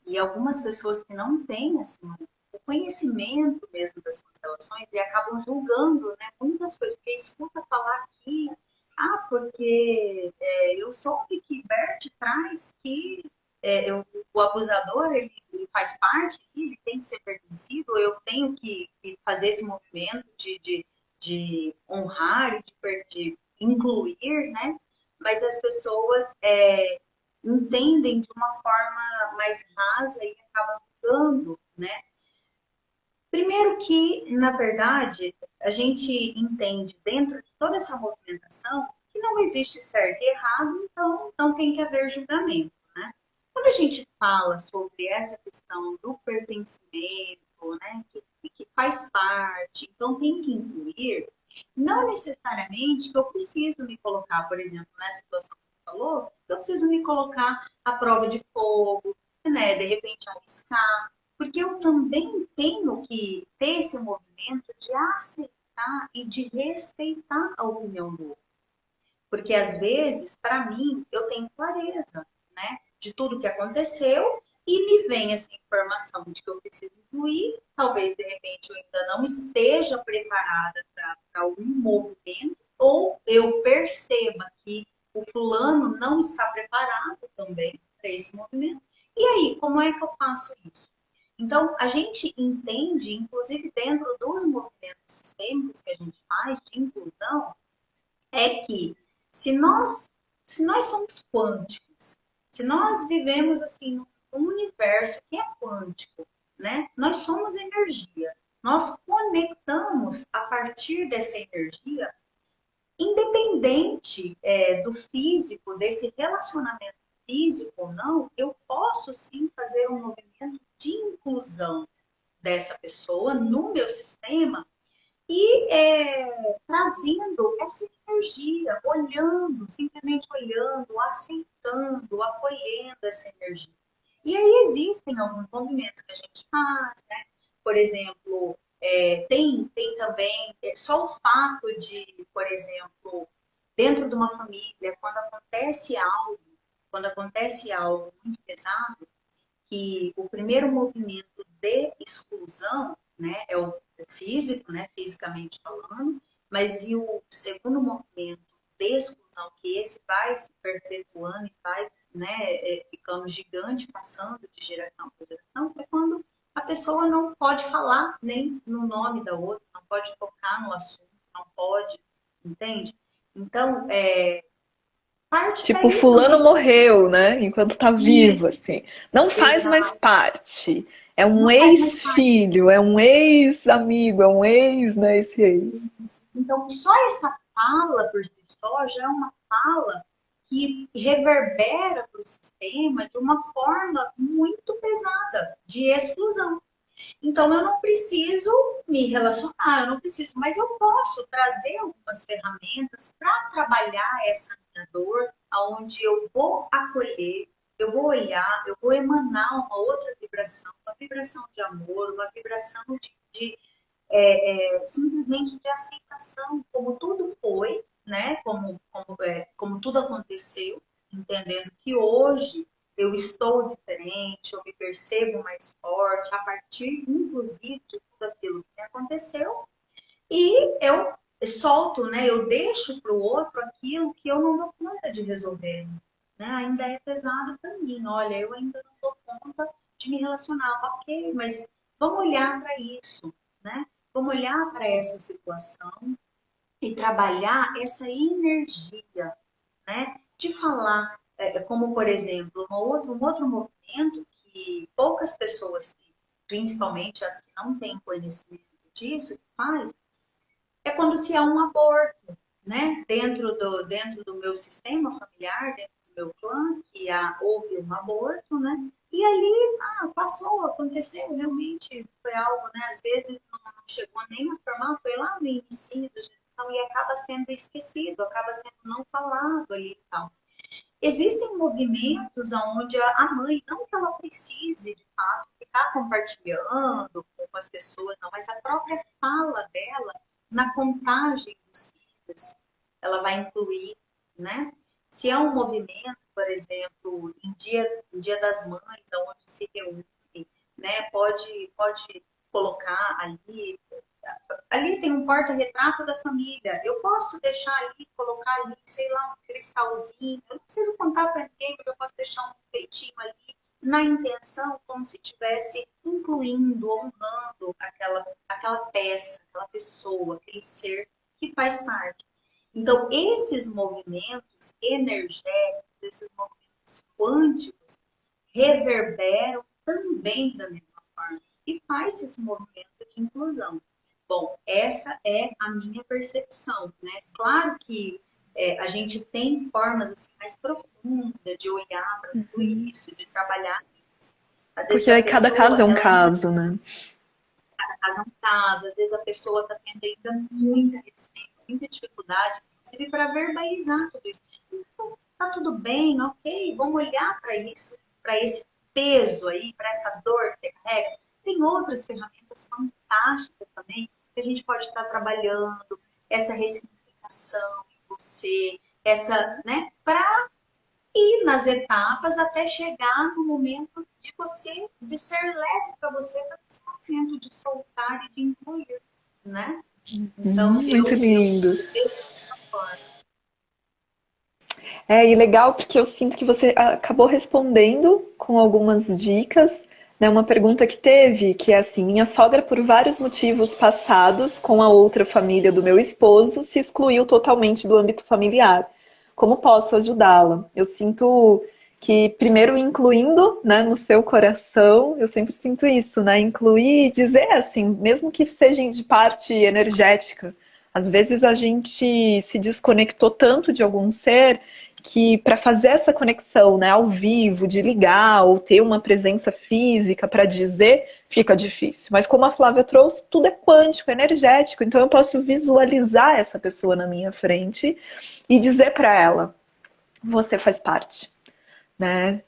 e algumas pessoas que não têm assim, o conhecimento mesmo das constelações e acabam julgando, né, muitas coisas, porque escuta falar aqui, porque eu soube que Bert traz que o abusador ele faz parte, ele tem que ser pertencido, eu tenho que fazer esse movimento de honrar e de incluir, né? Mas as pessoas entendem de uma forma mais rasa e acabam julgando, né? Primeiro que, na verdade, a gente entende dentro de toda essa movimentação que não existe certo e errado, então não tem que haver julgamento, né? Quando a gente fala sobre essa questão do pertencimento, né, que faz parte, então tem que incluir, não necessariamente que eu preciso me colocar, por exemplo, nessa situação que você falou, eu preciso me colocar à prova de fogo, né, de repente arriscar, porque eu também tenho que ter esse movimento de aceitar e de respeitar a opinião do outro. Porque às vezes, para mim, eu tenho clareza, né, de tudo que aconteceu e me vem essa informação de que eu preciso incluir, talvez de repente eu ainda não esteja preparada para algum movimento, ou eu perceba que o fulano não está preparado também para esse movimento. E aí, como é que eu faço isso? Então, a gente entende, inclusive dentro dos movimentos sistêmicos que a gente faz de inclusão, é que se nós, se nós somos quânticos, se nós vivemos assim num universo que é quântico, né? Nós somos energia. Nós conectamos a partir dessa energia, independente do físico, desse relacionamento físico ou não, eu posso sim fazer um movimento de inclusão dessa pessoa no meu sistema e trazendo essa energia, olhando, simplesmente olhando, aceitando, acolhendo essa energia. E aí existem alguns movimentos que a gente faz, né? Por exemplo, tem também só o fato de, por exemplo, dentro de uma família, quando acontece algo muito pesado, que o primeiro movimento de exclusão, né, é o físico, né, fisicamente falando, mas e o segundo movimento de exclusão, que esse vai se perpetuando e vai, né, ficando gigante, passando de geração para geração, é quando a pessoa não pode falar nem no nome da outra, não pode tocar no assunto, não pode, entende? Então, parte Tipo, daí fulano também. morreu, né? Enquanto tá vivo, Isso, assim. Não faz mais exato. parte. É um Não faz mais parte. ex-filho, é um ex-amigo, é um ex, né? Esse aí. Então, só essa fala por si só já é uma fala que reverbera para o sistema de uma forma muito pesada, de exclusão. Então, eu não preciso me relacionar, eu não preciso, mas eu posso trazer algumas ferramentas para trabalhar essa minha dor, aonde eu vou acolher, eu vou olhar, eu vou emanar uma outra vibração, uma vibração de amor, uma vibração simplesmente de aceitação, como tudo foi, né? Como tudo aconteceu, entendendo que hoje eu estou diferente, eu me percebo mais forte, a partir, inclusive, de tudo aquilo que aconteceu, e eu solto, né? Eu deixo para o outro aquilo que eu não dou conta de resolver, né? Ainda é pesado para mim. Olha, eu ainda não dou conta de me relacionar, ok, mas vamos olhar para isso, né? Vamos olhar para essa situação e trabalhar essa energia, né? De falar, como por exemplo, um outro movimento que poucas pessoas, principalmente as que não têm conhecimento disso, faz, é quando se há um aborto, né? Dentro do meu sistema familiar, dentro do meu clã, houve um aborto, né? E ali, passou, aconteceu, realmente foi algo, né? Às vezes não chegou nem a formar, foi lá no início da gestação e acaba sendo esquecido, acaba sendo não falado ali e tal. Existem movimentos onde a mãe, não que ela precise, de fato, ficar compartilhando com as pessoas, não, mas a própria fala dela na contagem dos filhos, ela vai incluir, né? Se é um movimento, por exemplo, em dia das mães, onde se reúne, né? Pode colocar ali tem um porta-retrato da família. Eu posso deixar ali, colocar ali, sei lá, um cristalzinho. Eu não preciso contar para ninguém, mas eu posso deixar um peitinho ali, na intenção, como se estivesse incluindo, honrando aquela peça, aquela pessoa, aquele ser que faz parte. Então, esses movimentos energéticos, esses movimentos quânticos, reverberam também da mesma forma. E faz esse movimento de inclusão. Bom, essa é a minha percepção, né? Claro que a gente tem formas assim, mais profundas de olhar para tudo isso, de trabalhar isso. Às vezes a Porque cada caso pessoa, é um ela ainda caso, né? casa um caso, às vezes a pessoa está tendo ainda muita resistência, muita dificuldade, inclusive para verbalizar tudo isso. Então, tá tudo bem, ok, vamos olhar para isso, para esse peso aí, para essa dor que você carrega. Tem outras ferramentas fantásticas também que a gente pode estar trabalhando, essa ressignificação em você, essa, né, para ir nas etapas até chegar no momento de você, de ser leve para você, para esse momento de soltar e de incluir, né? Então, Muito eu lindo. vejo dessa forma. E legal porque eu sinto que você acabou respondendo com algumas dicas, né? Uma pergunta que teve, que é assim, minha sogra, por vários motivos passados com a outra família do meu esposo, se excluiu totalmente do âmbito familiar. Como posso ajudá-la? Eu sinto que, primeiro, incluindo, né, no seu coração, eu sempre sinto isso, né? Incluir e dizer assim, mesmo que seja de parte energética. Às vezes a gente se desconectou tanto de algum ser que para fazer essa conexão, né, ao vivo, de ligar ou ter uma presença física para dizer, fica difícil. Mas como a Flávia trouxe, tudo é quântico, energético, então eu posso visualizar essa pessoa na minha frente e dizer para ela: você faz parte. Né?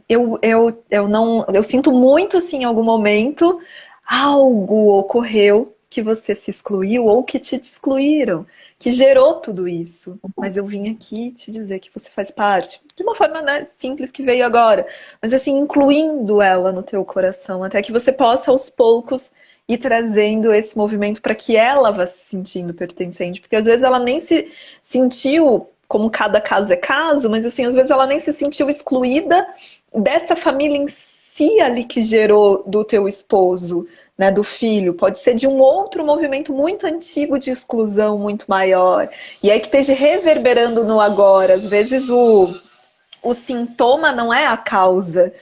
Eu sinto muito assim, em algum momento algo ocorreu que você se excluiu ou que te excluíram, que gerou tudo isso. Mas eu vim aqui te dizer que você faz parte, de uma forma, né, simples que veio agora, mas assim, incluindo ela no teu coração, até que você possa aos poucos ir trazendo esse movimento para que ela vá se sentindo pertencente, porque às vezes ela nem se sentiu, como cada caso é caso, mas assim, às vezes ela nem se sentiu excluída dessa família em si ali que gerou do teu esposo, né, do filho. Pode ser de um outro movimento muito antigo de exclusão muito maior. E aí que esteja reverberando no agora. Às vezes o sintoma não é a causa,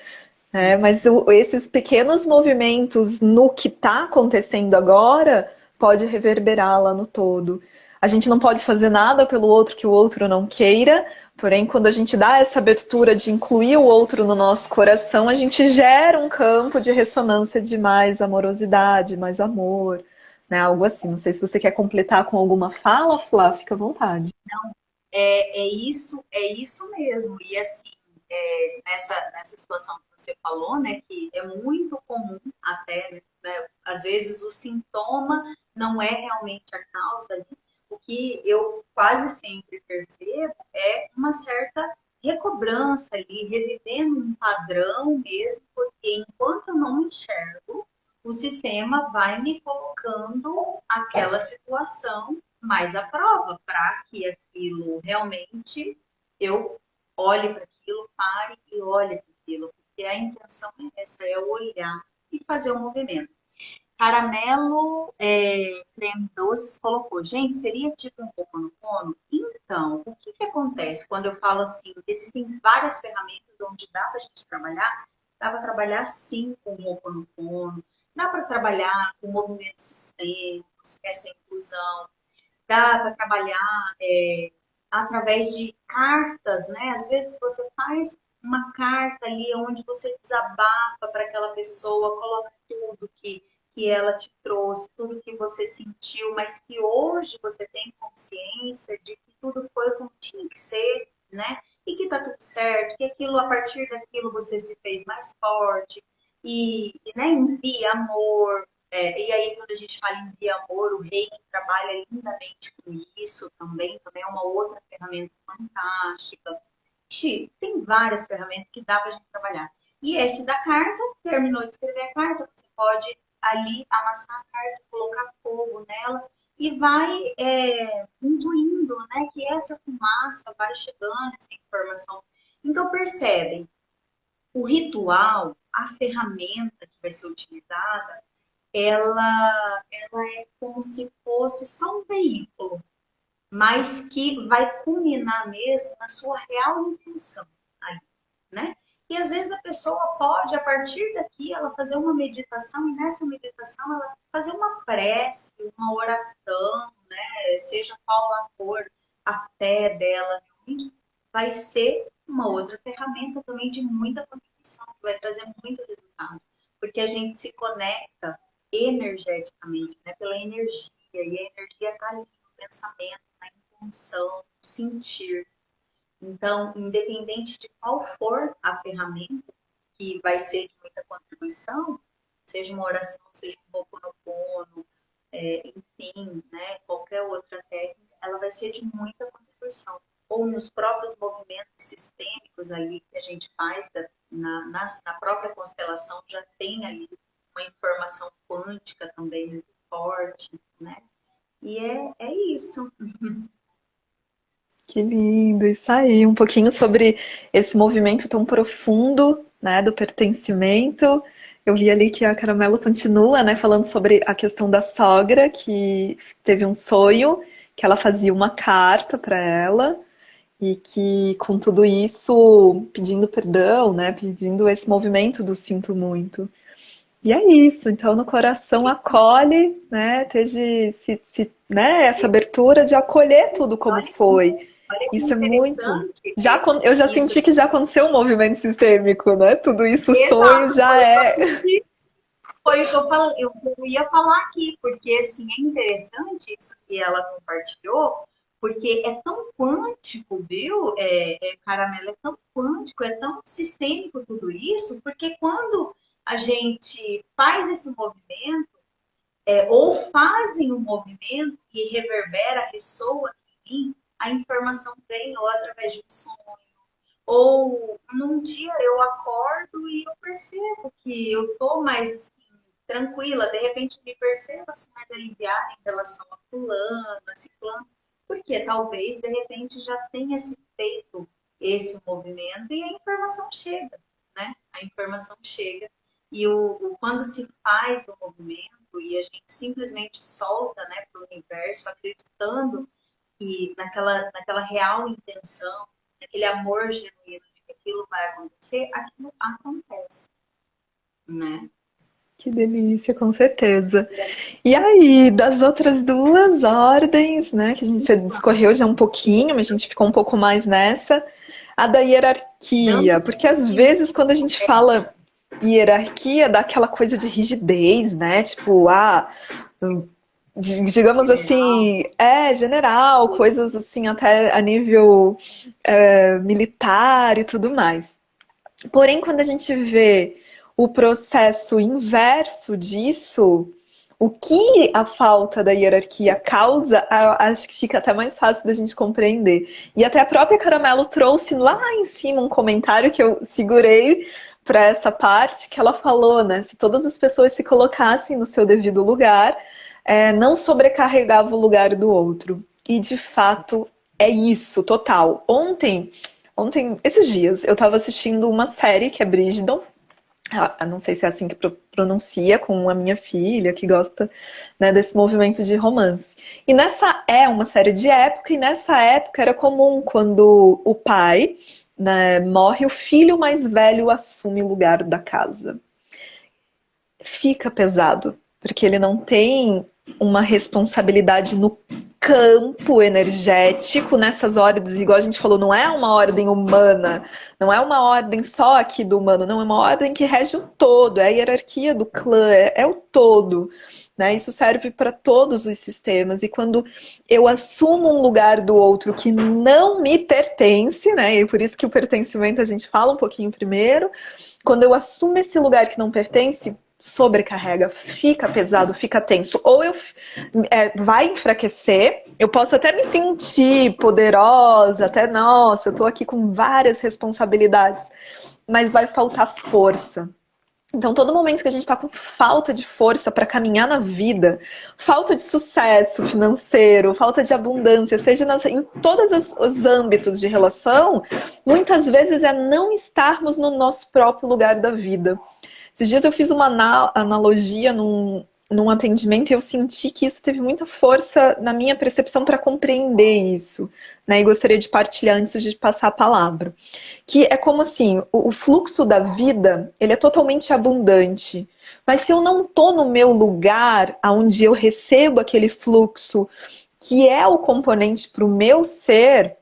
né, mas esses pequenos movimentos no que está acontecendo agora pode reverberar lá no todo. A gente não pode fazer nada pelo outro que o outro não queira, porém, quando a gente dá essa abertura de incluir o outro no nosso coração, a gente gera um campo de ressonância de mais amorosidade, mais amor, né? Algo assim. Não sei se você quer completar com alguma fala, Flá, fica à vontade. é isso mesmo. E assim, nessa situação que você falou, né, que é muito comum até, né, às vezes o sintoma não é realmente a causa ali. O que eu quase sempre percebo é uma certa recobrança ali, revivendo um padrão mesmo, porque enquanto eu não enxergo, o sistema vai me colocando aquela situação mais à prova, para que aquilo realmente eu olhe para aquilo, pare e olhe para aquilo, porque a intenção é essa, é olhar e fazer o movimento. Caramelo, creme doce, colocou. Gente, seria tipo um Ho'oponopono? Então, o que que acontece quando eu falo assim? Existem várias ferramentas onde dá para a gente trabalhar. Dá para trabalhar sim com o Ho'oponopono, dá para trabalhar com movimentos sistêmicos, essa inclusão, dá para trabalhar através de cartas, né? Às vezes você faz uma carta ali onde você desabafa para aquela pessoa, coloca tudo que ela te trouxe, tudo que você sentiu, mas que hoje você tem consciência de que tudo foi como tinha que ser, né? E que tá tudo certo, que aquilo, a partir daquilo, você se fez mais forte né, envia amor. E aí, quando a gente fala em envia amor, o reiki trabalha lindamente com isso também é uma outra ferramenta fantástica. Ixi, tem várias ferramentas que dá para a gente trabalhar. E esse da carta, terminou de escrever a carta, você pode ali amassar a carta, colocar fogo nela e vai intuindo, né, que essa fumaça vai chegando, essa informação. Então, percebem, o ritual, a ferramenta que vai ser utilizada, ela é como se fosse só um veículo, mas que vai culminar mesmo na sua real intenção aí, né? E às vezes a pessoa pode, a partir daqui, ela fazer uma meditação, e nessa meditação ela fazer uma prece, uma oração, né? Seja qual a for a fé dela, vai ser uma outra ferramenta também de muita contribuição, que vai trazer muito resultado. Porque a gente se conecta energeticamente, né? Pela energia, e a energia está ali no pensamento, na intenção, no sentir. Então, independente de qual for a ferramenta que vai ser de muita contribuição, seja uma oração, seja um Ho'oponopono, enfim, né, qualquer outra técnica, ela vai ser de muita contribuição. Ou nos próprios movimentos sistêmicos ali que a gente faz na própria constelação, já tem ali uma informação quântica também muito forte, né? E é isso. Que lindo, isso aí, um pouquinho sobre esse movimento tão profundo, né, do pertencimento. Eu vi ali que a Caramelo continua, né, falando sobre a questão da sogra, que teve um sonho, que ela fazia uma carta para ela, e que com tudo isso, pedindo perdão, né, pedindo esse movimento do sinto muito. E é isso, então no coração acolhe, né, né, essa abertura de acolher tudo como foi. Olha que Isso é muito. interessante. Eu já Isso, senti que já aconteceu um movimento sistêmico, né? Tudo isso, o sonho exato, já foi o que eu é. senti. Foi o que eu falei, eu ia falar aqui, porque assim, é interessante isso que ela compartilhou, porque é tão quântico, viu? Caramelo, é tão quântico, é tão sistêmico tudo isso, porque quando a gente faz esse movimento, ou fazem um movimento e reverbera, ressoa em mim, a informação vem ou através de um sonho, ou num dia eu acordo e eu percebo que eu estou mais assim, tranquila, de repente me percebo assim, mais aliviada em relação a fulano, a ciclano, porque talvez de repente já tenha se feito esse movimento e a informação chega, né? A informação chega e quando se faz o movimento e a gente simplesmente solta, né, para o universo, acreditando que naquela real intenção, naquele amor genuíno de que aquilo vai acontecer, aquilo acontece, né? Que delícia, com certeza. E aí, das outras duas ordens, né, que a gente discorreu já um pouquinho, mas a gente ficou um pouco mais nessa, a da hierarquia, Dando porque às vezes quando a gente fala hierarquia, dá aquela coisa de rigidez, né? Tipo, digamos General. assim, general, coisas assim até a nível militar e tudo mais. Porém, quando a gente vê o processo inverso disso, o que a falta da hierarquia causa, acho que fica até mais fácil da gente compreender. E até a própria Caramelo trouxe lá em cima um comentário que eu segurei para essa parte, que ela falou, né? Se todas as pessoas se colocassem no seu devido lugar, não sobrecarregava o lugar do outro. E de fato é isso, total. Ontem, esses dias, eu estava assistindo uma série que é Bridgerton. Não sei se é assim que pronuncia, com a minha filha, que gosta, né, desse movimento de romance. E nessa é uma série de época, e nessa época era comum quando o pai, né, morre, o filho mais velho assume o lugar da casa. Fica pesado, porque ele não tem uma responsabilidade no campo energético, nessas ordens, igual a gente falou, não é uma ordem humana, não é uma ordem só aqui do humano, não, é uma ordem que rege o todo, é a hierarquia do clã, é o todo. Né? Isso serve para todos os sistemas. E quando eu assumo um lugar do outro que não me pertence, né? E por isso que o pertencimento a gente fala um pouquinho primeiro. Quando eu assumo esse lugar que não pertence, sobrecarrega, fica pesado, fica tenso. Ou vai enfraquecer, eu posso até me sentir poderosa, até, nossa, eu tô aqui com várias responsabilidades, mas vai faltar força. Então, todo momento que a gente está com falta de força para caminhar na vida, falta de sucesso financeiro, falta de abundância, seja em todos os âmbitos de relação, muitas vezes é não estarmos no nosso próprio lugar da vida. Esses dias eu fiz uma analogia num atendimento e eu senti que isso teve muita força na minha percepção para compreender isso, né? E gostaria de partilhar antes de passar a palavra. Que é como assim, o fluxo da vida, ele é totalmente abundante. Mas se eu não tô no meu lugar, onde eu recebo aquele fluxo, que é o componente para o meu ser,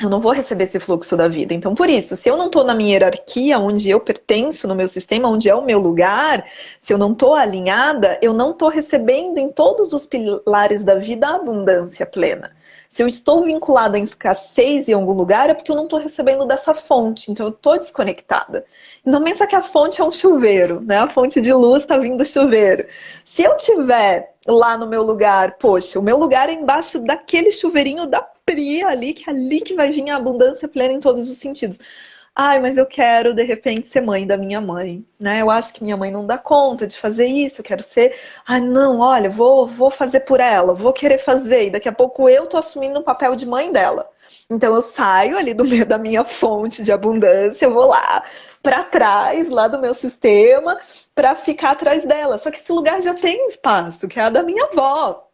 eu não vou receber esse fluxo da vida. Então, por isso, se eu não estou na minha hierarquia, onde eu pertenço, no meu sistema, onde é o meu lugar, se eu não estou alinhada, eu não estou recebendo em todos os pilares da vida a abundância plena. Se eu estou vinculada em escassez em algum lugar, é porque eu não estou recebendo dessa fonte, então eu estou desconectada. Não pensa que a fonte é um chuveiro, né? A fonte de luz está vindo do chuveiro. Se eu tiver lá no meu lugar, poxa, o meu lugar é embaixo daquele chuveirinho da Pri ali, que é ali que vai vir a abundância plena em todos os sentidos. Ai, mas eu quero, de repente, ser mãe da minha mãe, né? Eu acho que minha mãe não dá conta de fazer isso, eu quero ser... Ai, não, olha, vou fazer por ela, vou querer fazer, e daqui a pouco eu tô assumindo o papel de mãe dela. Então eu saio ali do meio da minha fonte de abundância, eu vou lá para trás, lá do meu sistema, para ficar atrás dela. Só que esse lugar já tem espaço, que é a da minha avó.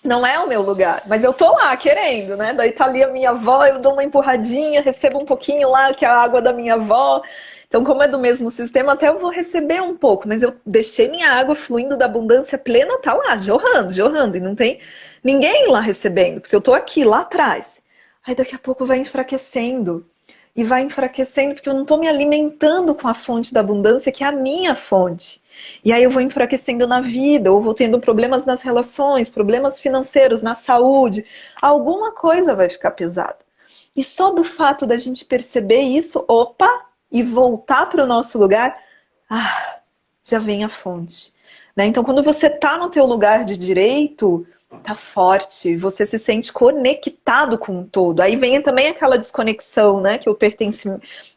Não é o meu lugar, mas eu tô lá querendo, né? Daí tá ali a minha avó, eu dou uma empurradinha, recebo um pouquinho lá, que é a água da minha avó. Então, como é do mesmo sistema, até eu vou receber um pouco, mas eu deixei minha água fluindo da abundância plena, tá lá, jorrando, jorrando, e não tem ninguém lá recebendo, porque eu tô aqui, lá atrás. Aí daqui a pouco vai enfraquecendo. E vai enfraquecendo porque eu não tô me alimentando com a fonte da abundância, que é a minha fonte. E aí eu vou enfraquecendo na vida, ou vou tendo problemas nas relações, problemas financeiros, na saúde. Alguma coisa vai ficar pesada. E só do fato da gente perceber isso, opa, e voltar para o nosso lugar, já vem a fonte. Né? Então, quando você tá no teu lugar de direito, tá forte, você se sente conectado com o todo. Aí vem também aquela desconexão, né, que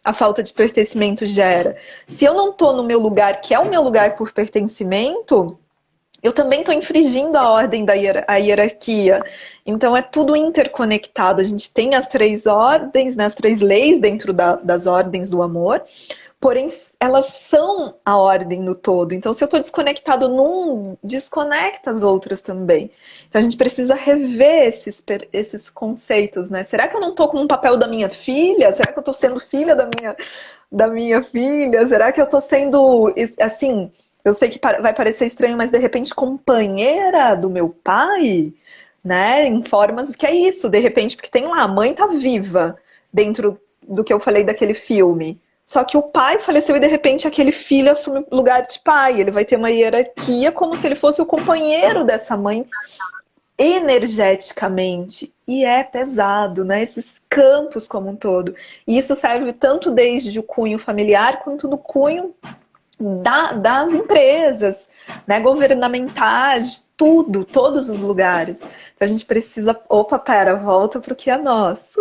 a falta de pertencimento gera. Se eu não tô no meu lugar, que é o meu lugar por pertencimento, eu também estou infringindo a ordem a hierarquia. Então é tudo interconectado. A gente tem as três ordens, né, as três leis dentro das ordens do amor. Porém, elas são a ordem no todo. Então, se eu estou desconectado num, desconecta as outras também. Então, a gente precisa rever esses conceitos, né? Será que eu não estou com um papel da minha filha? Será que eu estou sendo filha da minha filha? Será que eu estou sendo, assim, eu sei que vai parecer estranho, mas de repente companheira do meu pai? Né? Em formas que é isso, de repente, porque tem lá, a mãe tá viva dentro do que eu falei daquele filme. Só que o pai faleceu e de repente aquele filho assume o lugar de pai. Ele vai ter uma hierarquia como se ele fosse o companheiro dessa mãe energeticamente. E é pesado, né? Esses campos como um todo. E isso serve tanto desde o cunho familiar quanto do cunho das empresas, né, governamentais, tudo, todos os lugares. Então a gente precisa. Opa, pera, volta para o que é nosso.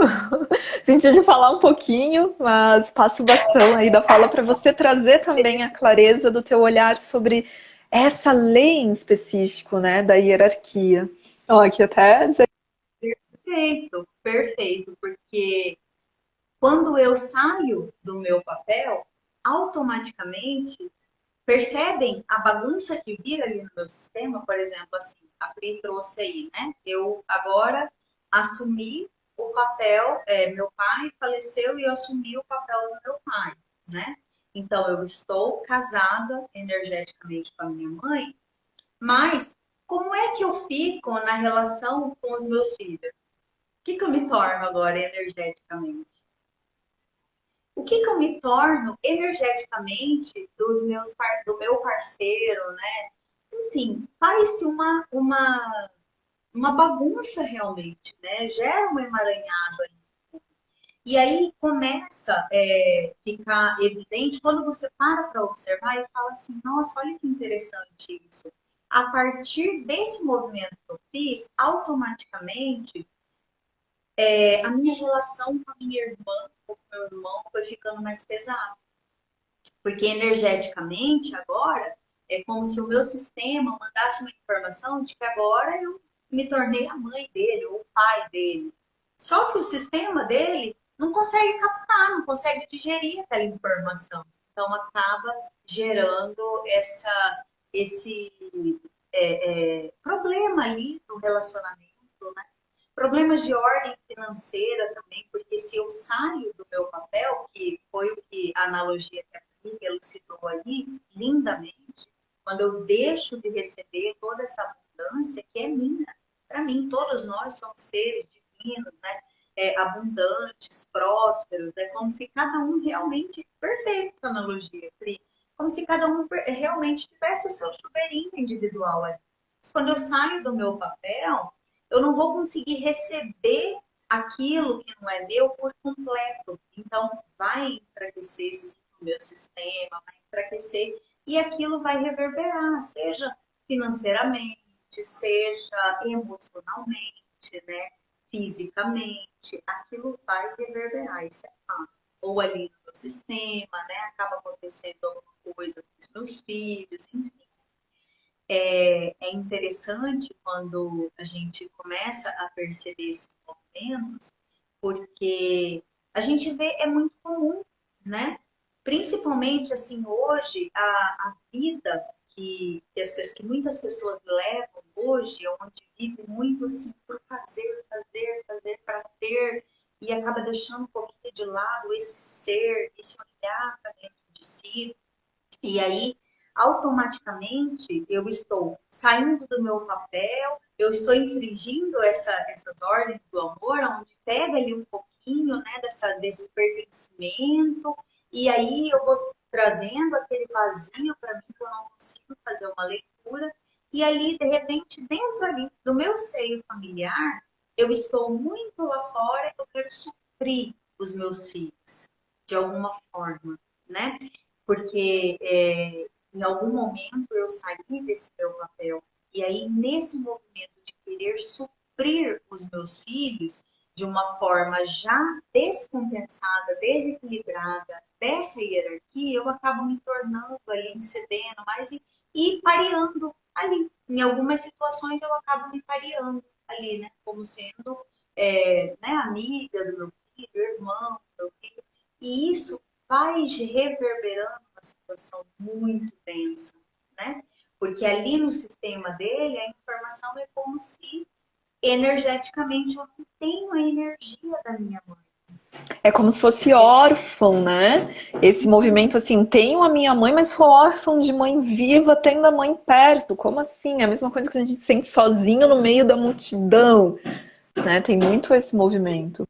Senti de falar um pouquinho, mas passo o bastão aí da fala para você trazer também a clareza do teu olhar sobre essa lei em específico, né, da hierarquia. Ó, aqui até. Perfeito, perfeito, porque quando eu saio do meu papel, automaticamente percebem a bagunça que vira ali no meu sistema, por exemplo, assim, a Pri trouxe aí, né? Eu agora assumi o papel, meu pai faleceu e eu assumi o papel do meu pai, né? Então eu estou casada energeticamente com a minha mãe, mas como é que eu fico na relação com os meus filhos? O que eu me torno agora energeticamente? O que eu me torno energeticamente do meu parceiro, né? Enfim, faz-se uma bagunça realmente, né? Gera um emaranhado aí. E aí começa a ficar evidente quando você para observar e fala assim, nossa, olha que interessante isso. A partir desse movimento que eu fiz, automaticamente a minha relação com a minha irmã, com o meu irmão, foi ficando mais pesada. Porque energeticamente, agora, é como se o meu sistema mandasse uma informação de que agora eu me tornei a mãe dele ou o pai dele. Só que o sistema dele não consegue captar, não consegue digerir aquela informação. Então, acaba gerando esse problema ali no relacionamento, né? Problemas de ordem financeira também, porque se eu saio do meu papel, que foi o que a analogia que a Lívia elucidou ali, lindamente, quando eu deixo de receber toda essa abundância que é minha, para mim, todos nós somos seres divinos, né? Abundantes, prósperos, é como se cada um realmente, perfeita essa analogia, Pri, como se cada um realmente tivesse o seu chuveirinho individual ali. Mas quando eu saio do meu papel, eu não vou conseguir receber aquilo que não é meu por completo. Então, vai enfraquecer sim, o meu sistema, vai enfraquecer e aquilo vai reverberar, seja financeiramente, seja emocionalmente, né? Fisicamente, aquilo vai reverberar, isso é fato. Ou ali no meu sistema, né? Acaba acontecendo alguma coisa com os meus filhos, enfim. É interessante quando a gente começa a perceber esses movimentos, porque a gente vê, é muito comum, né? Principalmente, assim, hoje, a vida que muitas pessoas levam hoje, onde vive muito, assim, por fazer, fazer, fazer para ter, e acaba deixando um pouquinho de lado esse ser, esse olhar para dentro de si, e aí, automaticamente, eu estou saindo do meu papel, eu estou infringindo essas ordens do amor, onde pega ali um pouquinho, né, desse pertencimento, e aí eu vou trazendo aquele vazio para mim, que eu não consigo fazer uma leitura, e ali, de repente, dentro ali do meu seio familiar, eu estou muito lá fora e eu quero suprir os meus filhos, de alguma forma, né? Porque em algum momento eu saí desse meu papel. E aí, nesse movimento de querer suprir os meus filhos de uma forma já descompensada, desequilibrada dessa hierarquia, eu acabo me tornando ali, cedendo mais e pareando ali. Em algumas situações eu acabo me pareando ali, né? Como sendo né, amiga do meu filho, irmão do meu filho. E isso vai reverberando uma situação muito tensa, né? Porque ali no sistema dele, a informação é como se energeticamente eu não tenho a energia da minha mãe. É como se fosse órfão, né? Esse movimento assim, tenho a minha mãe, mas sou órfão de mãe viva, tendo a mãe perto. Como assim? É a mesma coisa que a gente se sente sozinho no meio da multidão, né? Tem muito esse movimento.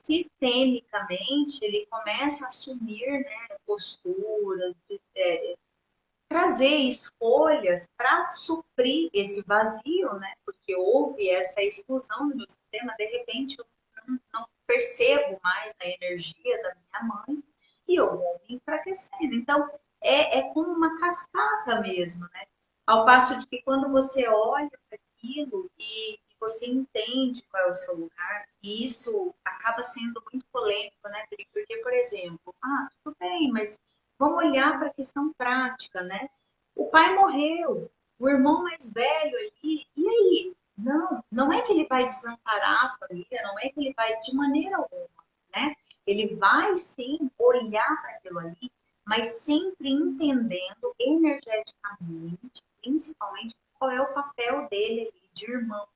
sistemicamente ele começa a assumir, né, posturas, trazer escolhas para suprir esse vazio, né? Porque houve essa exclusão do meu sistema, de repente eu não percebo mais a energia da minha mãe e eu vou me enfraquecendo. Então, é como uma cascata mesmo, né? Ao passo de que quando você olha para aquilo e você entende qual é o seu lugar, e isso acaba sendo muito polêmico, né? Porque, por exemplo, tudo bem, mas vamos olhar para a questão prática, né? O pai morreu, o irmão mais velho ali, e aí? Não, não é que ele vai desamparar a família, não é que ele vai de maneira alguma, né? Ele vai sim olhar para aquilo ali, mas sempre entendendo energeticamente, principalmente, qual é o papel dele ali de irmão.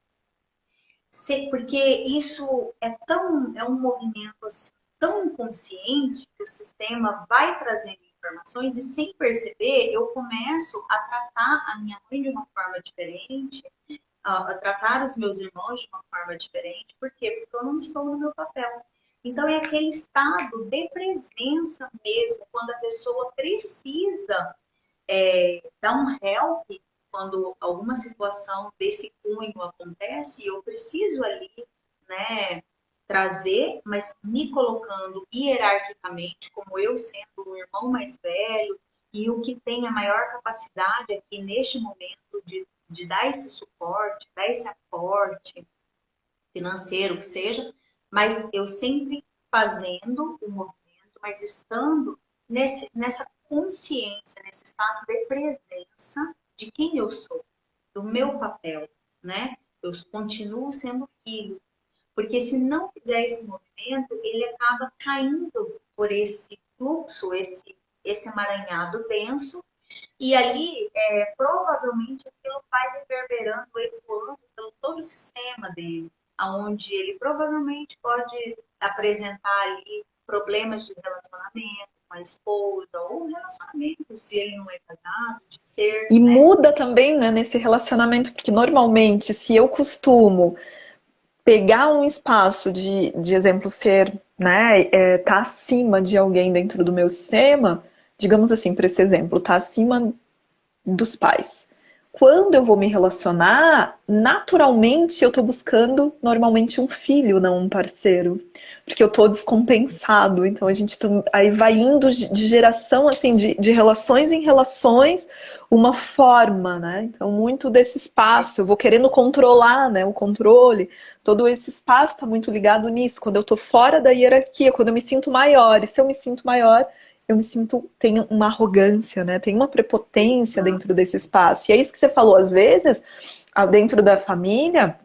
Porque isso é um movimento assim, tão inconsciente que o sistema vai trazendo informações e sem perceber eu começo a tratar a minha mãe de uma forma diferente, a tratar os meus irmãos de uma forma diferente. Por quê? Porque eu não estou no meu papel. Então é aquele estado de presença mesmo, quando a pessoa precisa dar um help quando alguma situação desse cunho acontece, eu preciso ali, né, trazer, mas me colocando hierarquicamente como eu sendo o irmão mais velho e o que tem a maior capacidade aqui neste momento de dar esse suporte, dar esse aporte financeiro que seja, mas eu sempre fazendo o movimento, mas estando nessa consciência, nesse estado de presença de quem eu sou, do meu papel, né? Eu continuo sendo filho, porque se não fizer esse movimento, ele acaba caindo por esse fluxo, esse emaranhado denso, e ali provavelmente aquilo vai reverberando, ecoando pelo todo o sistema dele, aonde ele provavelmente pode apresentar ali problemas de relacionamento com a esposa, ou relacionamento, se ele não é casado, de ter, E né? muda também, né, nesse relacionamento, porque normalmente, se eu costumo pegar um espaço de exemplo ser, né, tá acima de alguém dentro do meu sistema, digamos assim, para esse exemplo, tá acima dos pais. Quando eu vou me relacionar, naturalmente eu tô buscando normalmente um filho, não um parceiro. Porque eu tô descompensado. Então a gente aí vai indo de geração, assim, de relações em relações, uma forma, né? Então, muito desse espaço, eu vou querendo controlar, né? O controle, todo esse espaço está muito ligado nisso. Quando eu tô fora da hierarquia, quando eu me sinto maior, e se eu me sinto maior, eu me sinto, tem uma arrogância, né? Tem uma prepotência dentro desse espaço. E é isso que você falou, às vezes, dentro da família,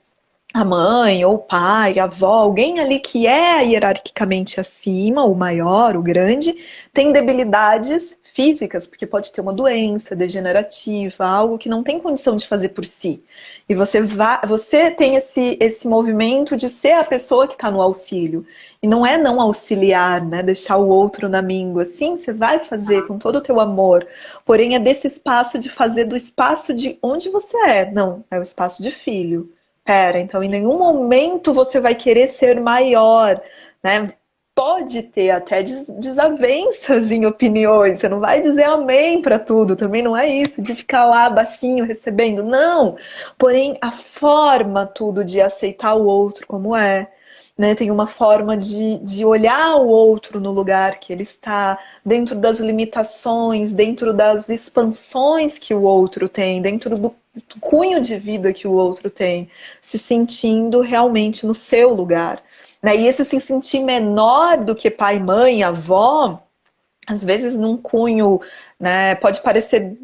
a mãe ou o pai, a avó, alguém ali que é hierarquicamente acima, o maior, o grande, tem debilidades físicas, porque pode ter uma doença degenerativa, algo que não tem condição de fazer por si. E você tem esse movimento de ser a pessoa que está no auxílio. E não é não auxiliar, né? Deixar o outro na míngua. Sim, você vai fazer com todo o teu amor. Porém, é desse espaço de fazer do espaço de onde você é. Não, é o espaço de filho. Pera, então em nenhum momento você vai querer ser maior, né? Pode ter até desavenças em opiniões, você não vai dizer amém para tudo, também não é isso, de ficar lá baixinho recebendo, não. Porém, a forma tudo de aceitar o outro como é, né? Tem uma forma de olhar o outro no lugar que ele está, dentro das limitações, dentro das expansões que o outro tem, dentro do cunho de vida que o outro tem, se sentindo realmente no seu lugar. Né? E esse se sentir menor do que pai, mãe, avó, às vezes num cunho, né, pode parecer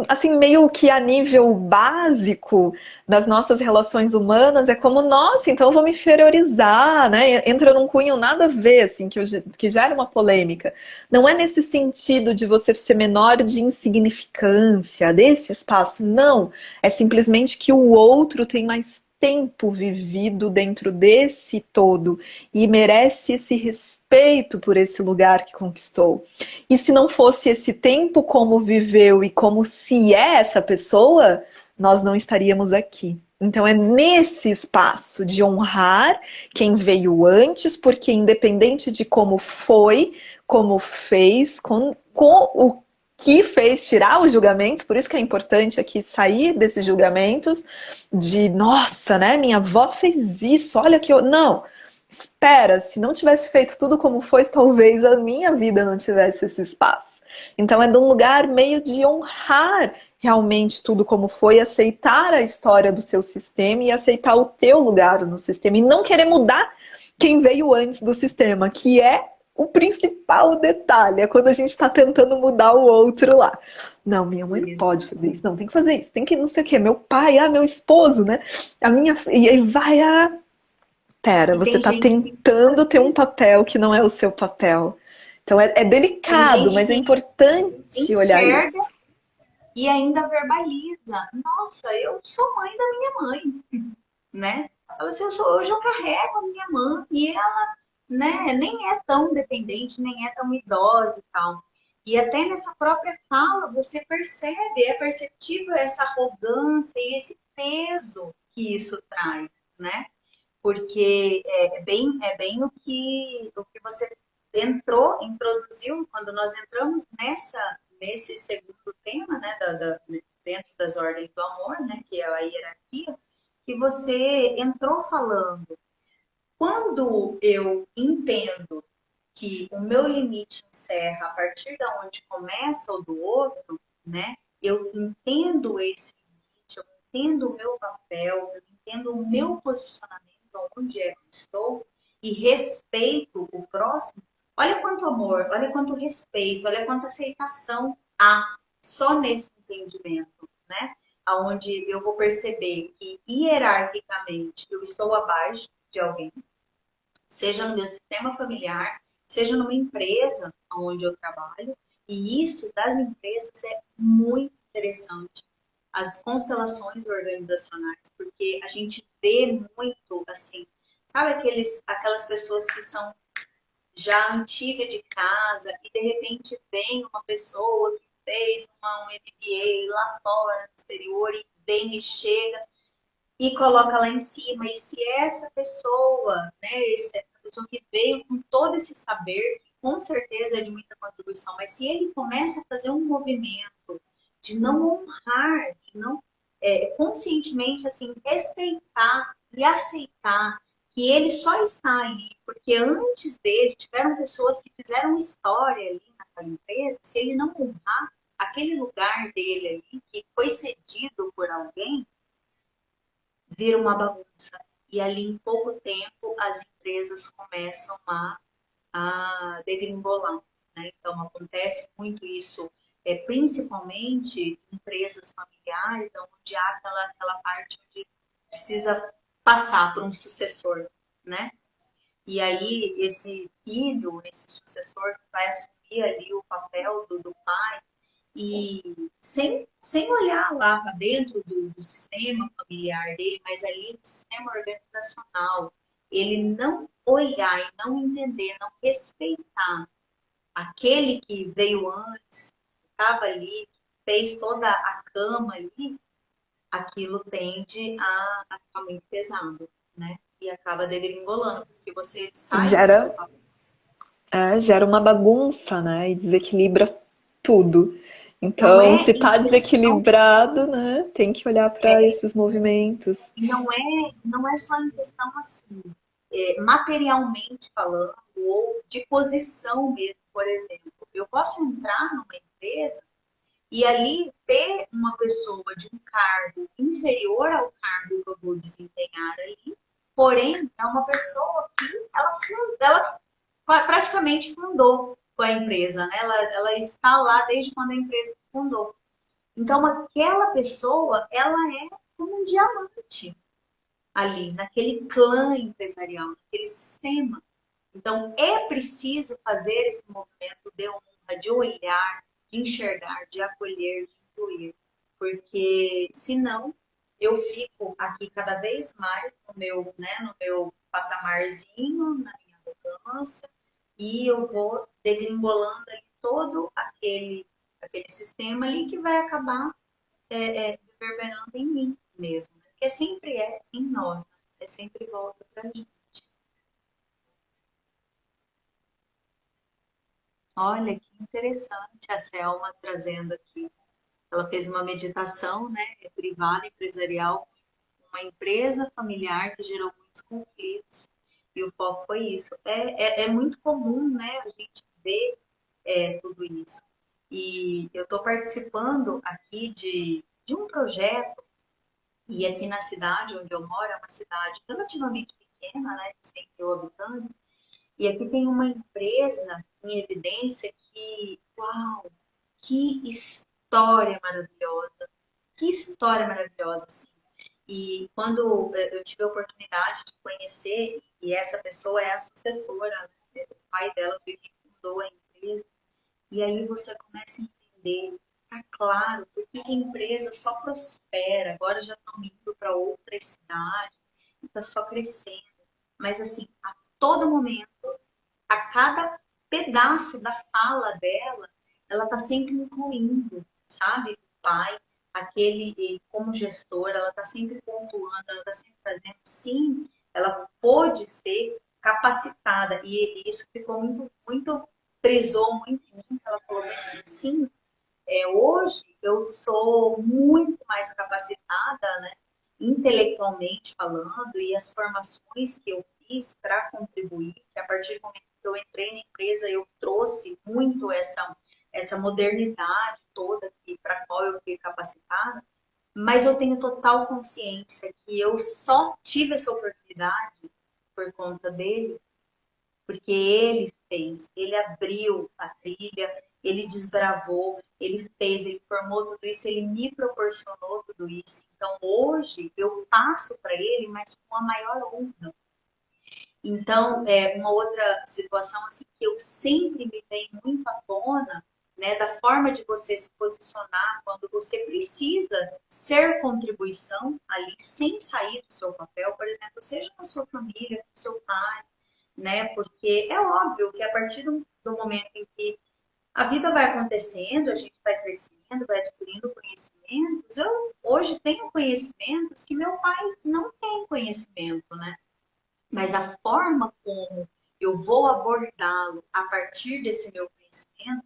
assim, meio que a nível básico das nossas relações humanas, é como, nossa, então eu vou me inferiorizar, né? Entra num cunho nada a ver, assim, que gera uma polêmica. Não é nesse sentido de você ser menor de insignificância, desse espaço, não. É simplesmente que o outro tem mais tempo vivido dentro desse todo e merece esse respeito por esse lugar que conquistou. E se não fosse esse tempo como viveu e como se é essa pessoa, nós não estaríamos aqui. Então é nesse espaço de honrar quem veio antes, porque independente de como foi, como fez, com o que fez, tirar os julgamentos, por isso que é importante aqui sair desses julgamentos de nossa, né? Minha avó fez isso, olha que eu. Não, espera, se não tivesse feito tudo como foi, talvez a minha vida não tivesse esse espaço. Então é de um lugar meio de honrar realmente tudo como foi, aceitar a história do seu sistema e aceitar o teu lugar no sistema e não querer mudar quem veio antes do sistema, que é o principal detalhe, é quando a gente está tentando mudar o outro lá. Não, minha mãe não pode fazer isso, não, tem que fazer isso, tem que não sei o quê, meu pai, meu esposo, né? A minha. E aí vai a. Pera, E você tem está gente que tentando ter um papel que não é o seu papel. Então é tem delicado, gente mas é que importante olhar enxerga isso. e ainda verbaliza. Nossa, eu sou mãe da minha mãe, né? Fala assim, hoje eu carrego a minha mãe e ela, né, nem é tão dependente, nem é tão idosa e tal. E até nessa própria fala você percebe, é perceptível essa arrogância e esse peso que isso traz, né? Porque é bem o que você introduziu quando nós entramos nesse segundo tema, né, dentro das ordens do amor, né, que é a hierarquia, que você entrou falando. Quando eu entendo que o meu limite encerra a partir da onde começa o do outro, né, eu entendo esse limite, eu entendo o meu papel, eu entendo o meu posicionamento, onde é que eu estou, e respeito o próximo. Olha quanto amor, olha quanto respeito, olha quanta aceitação há só nesse entendimento, né? Onde eu vou perceber que hierarquicamente eu estou abaixo de alguém, seja no meu sistema familiar, seja numa empresa onde eu trabalho, e isso das empresas é muito interessante. As constelações organizacionais, porque a gente vê muito assim, sabe aquelas pessoas que são já antiga de casa e de repente vem uma pessoa que fez um MBA lá fora, no exterior, e vem e chega e coloca lá em cima. E se essa pessoa, né, essa pessoa que veio com todo esse saber, que com certeza é de muita contribuição, mas se ele começa a fazer um movimento de não honrar, de não conscientemente assim respeitar e aceitar que ele só está ali porque antes dele tiveram pessoas que fizeram história ali naquela empresa, se ele não honrar aquele lugar dele ali que foi cedido por alguém, vira uma bagunça. E ali em pouco tempo as empresas começam a degringolar. Né? Então acontece muito isso, principalmente em empresas familiares, onde há aquela parte onde precisa passar por um sucessor. Né? E aí esse filho, esse sucessor que vai assumir ali o papel do pai, e sem olhar lá para dentro do sistema familiar dele, mas ali do sistema organizacional, ele não olhar e não entender, não respeitar aquele que veio antes, estava ali, fez toda a cama ali, aquilo tende a ficar muito pesado, né? E acaba degringolando, porque você sai do seu Gera, papel. gera uma bagunça, né? E desequilibra tudo. Não Então, é se em tá questão desequilibrado, né, tem que olhar para esses movimentos. E não é só em questão assim, materialmente falando, ou de posição mesmo, por exemplo. Eu posso entrar numa empresa e ali ter uma pessoa de um cargo inferior ao cargo que eu vou desempenhar ali, porém, é uma pessoa que ela praticamente fundou com a empresa, né? Ela está lá desde quando a empresa se fundou. Então, aquela pessoa, ela é como um diamante ali, naquele clã empresarial, naquele sistema. Então, é preciso fazer esse movimento de honra, de olhar, de enxergar, de acolher, de incluir, porque senão eu fico aqui cada vez mais no meu patamarzinho, na minha arrogância, e eu vou degringolando ali todo aquele sistema ali que vai acabar reverberando em mim mesmo. Né? porque sempre é em nós, né? É sempre volta pra gente. Olha que interessante a Selma trazendo aqui. Ela fez uma meditação, né, privada, empresarial, uma empresa familiar que gerou muitos conflitos. E o foco foi isso. É muito comum, né, a gente ver tudo isso. E eu estou participando aqui de um projeto, e aqui na cidade onde eu moro, é uma cidade relativamente pequena, né, de 100 mil habitantes, e aqui tem uma empresa em evidência que, uau, que história maravilhosa, que história maravilhosa, assim. E quando eu tive a oportunidade de conhecer, e essa pessoa é a sucessora, né? O pai dela foi quem fundou a empresa, e aí você começa a entender, tá claro, porque a empresa só prospera, agora já estão indo para outras cidades, e está só crescendo. Mas assim, a todo momento, a cada pedaço da fala dela, ela está sempre incluindo, sabe? O pai, aquele como gestor, ela está sempre pontuando, ela está sempre fazendo, sim, ela pôde ser capacitada, e isso ficou muito, frisou muito em mim, ela falou assim, sim, hoje eu sou muito mais capacitada, né, intelectualmente falando, e as formações que eu fiz para contribuir, que a partir do momento que eu entrei na empresa, eu trouxe muito essa modernidade toda para a qual eu fui capacitada, mas eu tenho total consciência que eu só tive essa oportunidade por conta dele, porque ele fez, ele abriu a trilha, ele desbravou, ele fez, ele formou tudo isso, ele me proporcionou tudo isso. Então hoje eu passo para ele, mas com a maior honra. Então, uma outra situação assim que eu sempre me vem muito à tona, né, da forma de você se posicionar quando você precisa ser contribuição ali sem sair do seu papel, por exemplo, seja na sua família, com seu pai, né? Porque é óbvio que a partir do momento em que a vida vai acontecendo, a gente vai crescendo, vai adquirindo conhecimentos. Eu hoje tenho conhecimentos que meu pai não tem conhecimento, né? Mas a forma como eu vou abordá-lo a partir desse meu conhecimento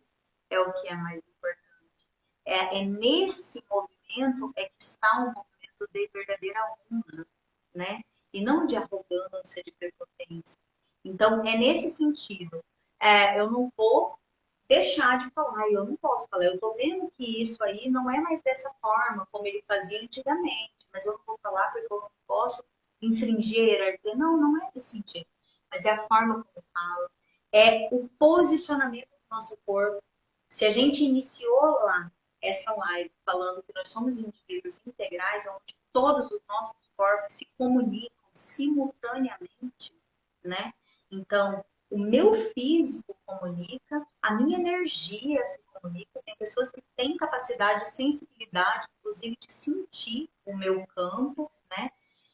é o que é mais importante. É nesse movimento é que está um movimento de verdadeira honra, né? E não de arrogância, de prepotência. Então, é nesse sentido. Eu não vou deixar de falar, eu não posso falar. Eu estou vendo que isso aí não é mais dessa forma como ele fazia antigamente, mas eu não vou falar porque eu não posso infringir a hierarquia. Não, não é esse sentido. Mas é a forma como fala, é o posicionamento do nosso corpo. Se a gente iniciou lá essa live falando que nós somos indivíduos integrais, onde todos os nossos corpos se comunicam simultaneamente, né? Então, o meu físico comunica, a minha energia se comunica. Tem pessoas que têm capacidade de sensibilidade, inclusive de sentir o meu campo, né?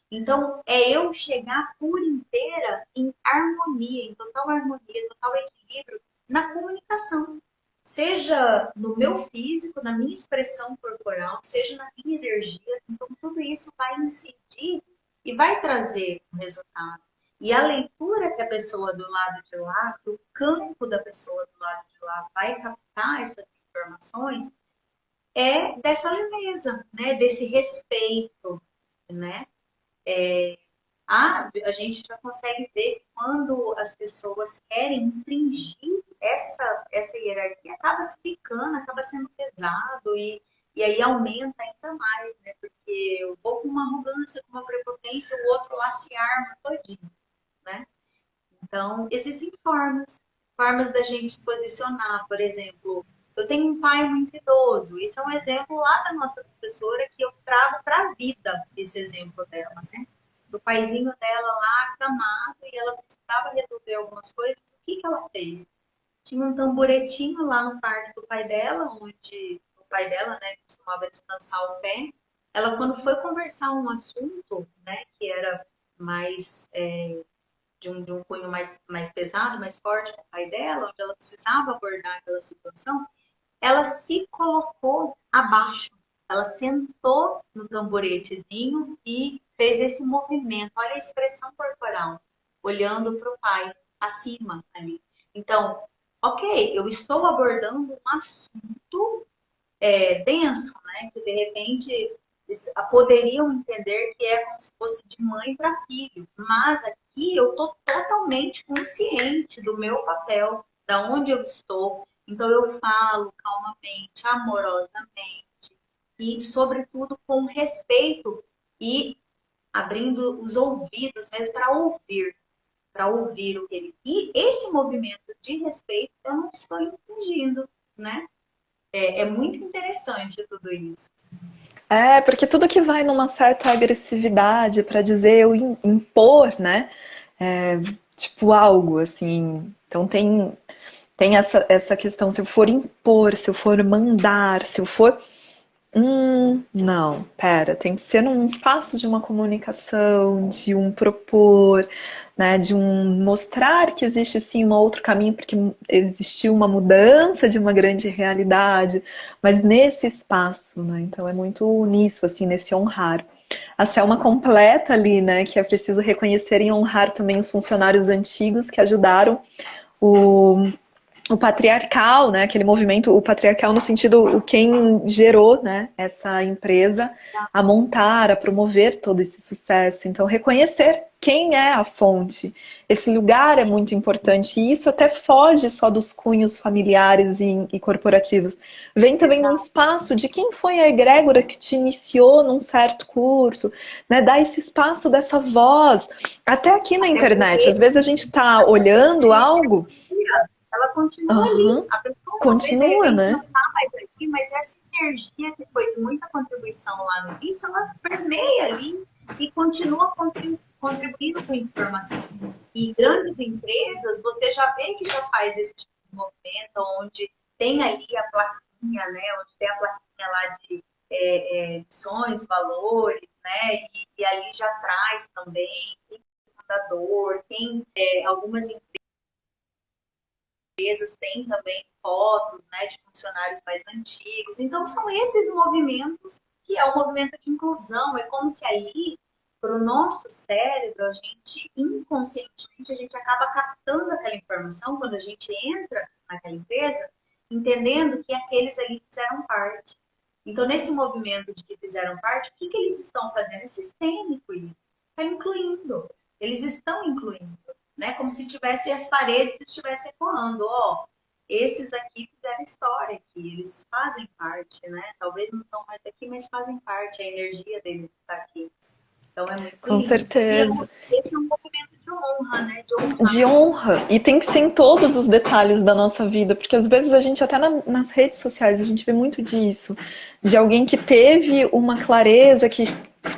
Então, é eu chegar por inteira em harmonia, em total harmonia, total equilíbrio na comunicação. Seja no meu físico, na minha expressão corporal, seja na minha energia. Então, tudo isso vai incidir e vai trazer um resultado. E a leitura que a pessoa do lado de lá, que o campo da pessoa do lado de lá vai captar essas informações, é dessa leveza, né? Desse respeito, né? A gente já consegue ver que quando as pessoas querem infringir essa hierarquia, acaba se picando, acaba sendo pesado e aí aumenta ainda mais, né? Porque eu vou com uma arrogância, com uma prepotência, o outro lá se arma todinho, né? Então, existem formas da gente se posicionar. Por exemplo, eu tenho um pai muito idoso. Isso é um exemplo lá da nossa professora que eu trago para a vida, esse exemplo dela, né? Do paizinho dela lá, acamado, e ela precisava resolver algumas coisas. O que que ela fez? Tinha um tamboretinho lá no quarto do pai dela, onde o pai dela, né, costumava descansar o pé. Ela, quando foi conversar um assunto, né, que era mais de um cunho mais pesado, mais forte com o pai dela, onde ela precisava abordar aquela situação, ela se colocou abaixo. ela sentou no tamboretezinho e fez esse movimento. Olha a expressão corporal, olhando para o pai, acima ali. Então, ok, eu estou abordando um assunto denso, né? Que de repente poderiam entender que é como se fosse de mãe para filho, mas aqui eu estou totalmente consciente do meu papel, da onde eu estou, então eu falo calmamente, amorosamente e, sobretudo, com respeito e abrindo os ouvidos mesmo para ouvir o que ele. E esse movimento de respeito eu não estou infringindo, né? É muito interessante tudo isso. É, porque tudo que vai numa certa agressividade para dizer eu impor, né? É, tipo algo assim. Então tem essa questão, se eu for impor, se eu for mandar, se eu for não, pera, tem que ser num espaço de uma comunicação, de um propor, né, de um mostrar que existe sim um outro caminho, porque existiu uma mudança de uma grande realidade, mas nesse espaço, né, então é muito nisso, assim, nesse honrar. A Selma completa ali, né, que é preciso reconhecer e honrar também os funcionários antigos que ajudaram o o patriarcal, né, aquele movimento, o patriarcal no sentido o quem gerou, né, essa empresa a montar, a promover todo esse sucesso. Então, reconhecer quem é a fonte. Esse lugar é muito importante e isso até foge só dos cunhos familiares e corporativos. Vem também num espaço de quem foi a egrégora que te iniciou num certo curso, né, dar esse espaço dessa voz. Até aqui na Até internet, porque às vezes a gente está olhando algo. ela continua ali. Aham. A pessoa talvez de Continua, repente não né? está mais aqui, mas essa energia que foi de muita contribuição lá no início, ela permeia ali e continua contribuindo com informação. E grandes empresas, você já vê que já faz esse tipo de movimento, onde tem ali a plaquinha, né? Onde tem a plaquinha lá de missões, valores, né? E ali já traz também, tem fundador, tem algumas empresas têm também fotos, né, de funcionários mais antigos. Então, são esses movimentos que é o movimento de inclusão. É como se ali, para o nosso cérebro, a gente, inconscientemente, a gente acaba captando aquela informação quando a gente entra naquela empresa, entendendo que aqueles ali fizeram parte. Então, nesse movimento de que fizeram parte, o que, que eles estão fazendo? É sistêmico isso. Está incluindo. Eles estão incluindo, né? Como se tivesse as paredes estivessem ecoando. Ó, esses aqui fizeram história aqui, eles fazem parte, né? Talvez não estão mais aqui, mas fazem parte, a energia deles está aqui. Então é muito Com lindo. E certeza. esse é um movimento de honra, né? De honrar. De honra. E tem que ser em todos os detalhes da nossa vida, porque às vezes a gente, até nas redes sociais, a gente vê muito disso. De alguém que teve uma clareza, que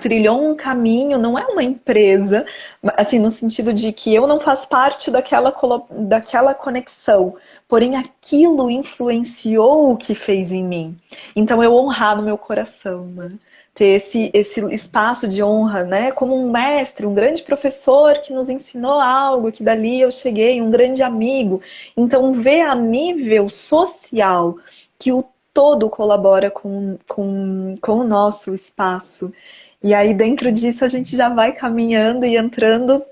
trilhou um caminho, não é uma empresa, assim, no sentido de que eu não faço parte daquela conexão, porém aquilo influenciou o que fez em mim. Então eu honrar no meu coração, né? Ter esse espaço de honra, né? Como um mestre, um grande professor que nos ensinou algo, que dali eu cheguei, um grande amigo. Então, ver a nível social que o todo colabora com o nosso espaço. E aí, dentro disso, a gente já vai caminhando e entrando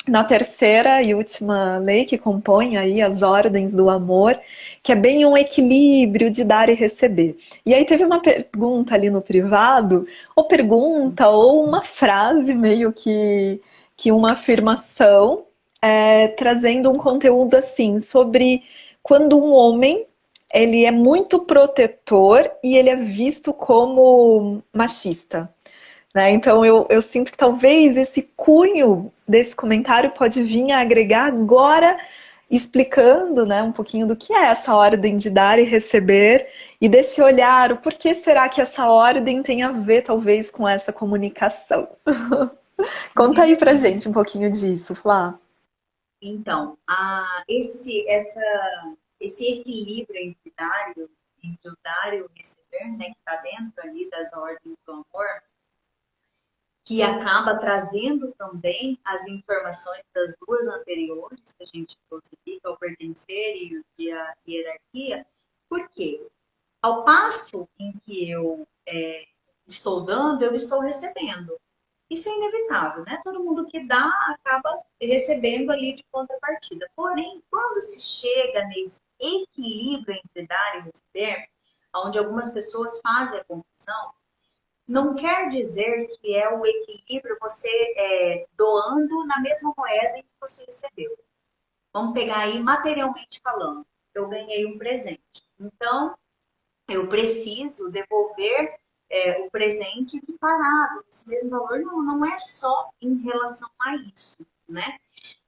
na terceira e última lei que compõe aí as ordens do amor, que é bem um equilíbrio de dar e receber. E aí teve uma pergunta ali no privado, ou pergunta, ou uma frase meio que uma afirmação, trazendo um conteúdo assim, sobre quando um homem ele é muito protetor e ele é visto como machista. Né? Então eu sinto que talvez esse cunho desse comentário pode vir a agregar agora, explicando, né, um pouquinho do que é essa ordem de dar e receber e desse olhar, o porquê será que essa ordem tem a ver talvez com essa comunicação. Conta aí pra gente um pouquinho disso, Flá. Então, esse equilíbrio entre o dar e o receber, né, que está dentro ali das ordens do amor, que acaba trazendo também as informações das duas anteriores que a gente trouxe aqui, que é o pertencer e a hierarquia. Por quê? Ao passo em que eu estou dando, eu estou recebendo. Isso é inevitável, né? Todo mundo que dá acaba recebendo ali de contrapartida. Porém, quando se chega nesse equilíbrio entre dar e receber, onde algumas pessoas fazem a confusão, não quer dizer que é o equilíbrio você doando na mesma moeda em que você recebeu. Vamos pegar aí materialmente falando. Eu ganhei um presente. Então, eu preciso devolver o presente equiparado. Esse mesmo valor não é só em relação a isso, né?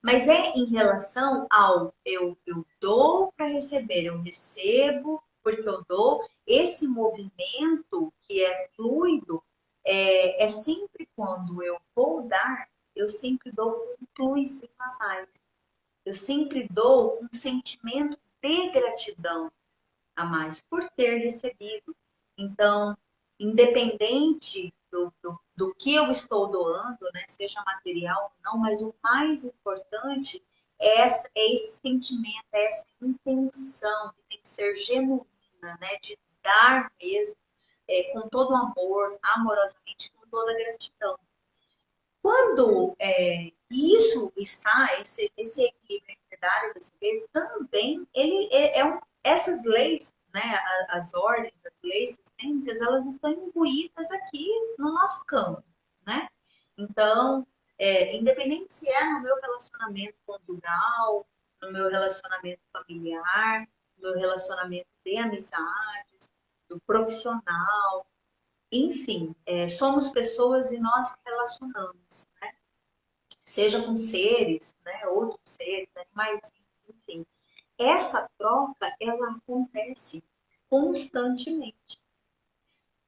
Mas é em relação ao eu dou para receber, eu recebo porque eu dou. Esse movimento que é fluido é sempre quando eu vou dar, eu sempre dou um plus a mais. Eu sempre dou um sentimento de gratidão a mais por ter recebido. Então, independente do que eu estou doando, né, seja material ou não, mas o mais importante é esse sentimento, é essa intenção que tem que ser genuína, né, de dar mesmo, com todo amor, amorosamente, com toda gratidão. Quando isso está, esse equilíbrio entre dar e receber, também essas leis, né, as ordens, as leis sistêmicas, elas estão imbuídas aqui no nosso campo, né? Então, independente se é no meu relacionamento conjugal, no meu relacionamento familiar, no meu relacionamento de amizades, do profissional, enfim, somos pessoas e nós relacionamos, né? Seja com seres, né, outros seres, animais, enfim. Essa troca, ela acontece constantemente.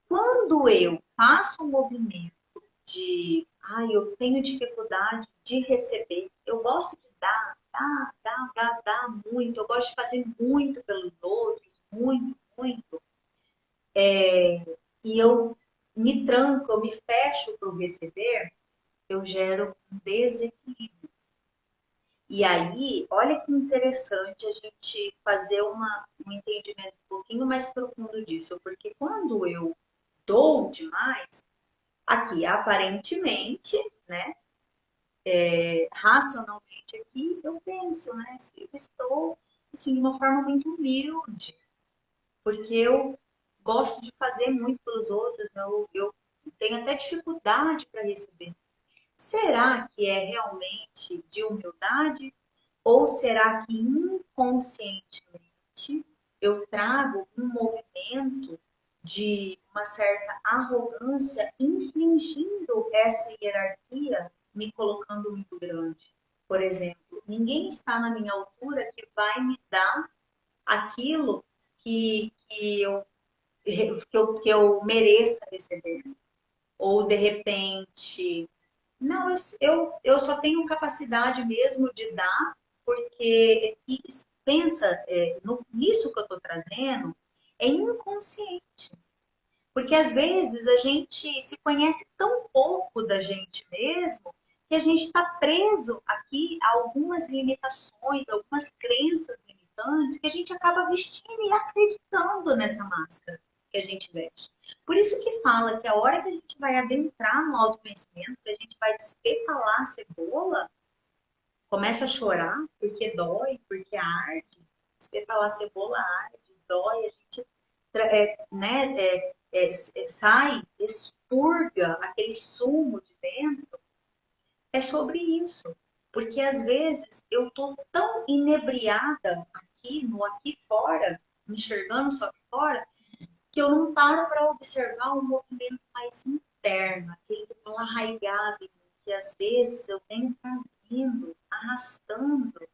Quando eu faço um movimento eu tenho dificuldade de receber, eu gosto de dar muito, eu gosto de fazer muito pelos outros, muito, muito, e eu me tranco, eu me fecho para o receber, eu gero um desequilíbrio. E aí, olha que interessante a gente fazer um entendimento um pouquinho mais profundo disso, porque quando eu dou demais, aqui aparentemente, né, racionalmente aqui, eu penso, né, se eu estou assim, de uma forma muito humilde, porque eu gosto de fazer muito pelos outros, eu tenho até dificuldade para receber. Será que é realmente de humildade? Ou será que inconscientemente eu trago um movimento de uma certa arrogância, infringindo essa hierarquia, me colocando muito grande? Por exemplo, ninguém está na minha altura que vai me dar aquilo que eu mereça receber. Ou, de repente, não, eu só tenho capacidade mesmo de dar, porque pensa nisso que eu estou trazendo, é inconsciente. Porque às vezes a gente se conhece tão pouco da gente mesmo que a gente está preso aqui a algumas limitações, algumas crenças limitantes que a gente acaba vestindo e acreditando nessa máscara que a gente veste. Por isso que fala que a hora que a gente vai adentrar no autoconhecimento, que a gente vai despetalar a cebola, começa a chorar porque dói, porque arde, despetalar a cebola arde, dói, a gente sai, expurga aquele sumo de dentro, é sobre isso. Porque às vezes eu estou tão inebriada aqui, no aqui fora, enxergando só aqui fora, que eu não paro para observar um movimento mais interno, aquele que está arraigado em mim, que às vezes eu venho trazendo, arrastando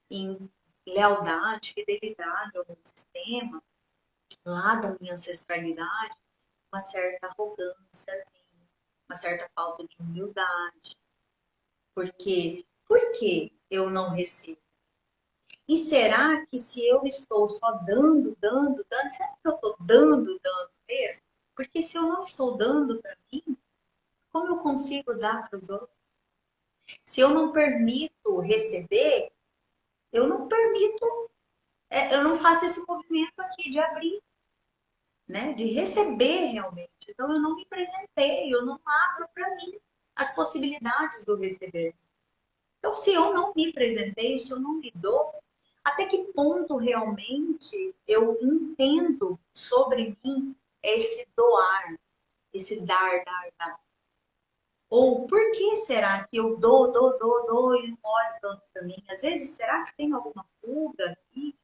em lealdade, fidelidade ao meu sistema, lá da minha ancestralidade, uma certa arrogância, assim, uma certa falta de humildade. Por que eu não recebo? E será que se eu estou só dando, será que eu estou dando mesmo? Porque se eu não estou dando para mim, como eu consigo dar para os outros? Se eu não permito receber, eu não permito, eu não faço esse movimento aqui de abrir, né? De receber realmente. Então eu não me presentei, eu não abro para mim as possibilidades do receber. Então, se eu não me presentei, se eu não me dou, até que ponto realmente eu entendo sobre mim esse doar, esse dar? Ou por que será que eu dou e não olho tanto para mim? Às vezes, será que tem alguma fuga aqui,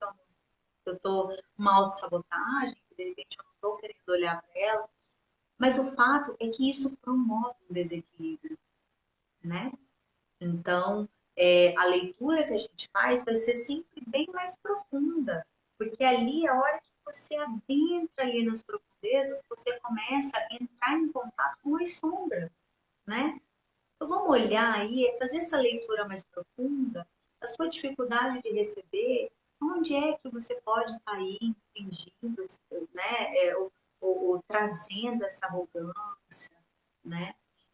que eu estou uma autossabotagem, que de repente eu não estou querendo olhar para ela? Mas o fato é que isso promove um desequilíbrio, né? Então, a leitura que a gente faz vai ser sempre bem mais profunda, porque ali é a hora que você adentra ali nas profundezas, você começa a entrar em contato com as sombras, né? Então, vamos olhar aí, fazer essa leitura mais profunda, a sua dificuldade de receber, onde é que você pode estar aí infringindo, né? Ou trazendo essa arrogância, né?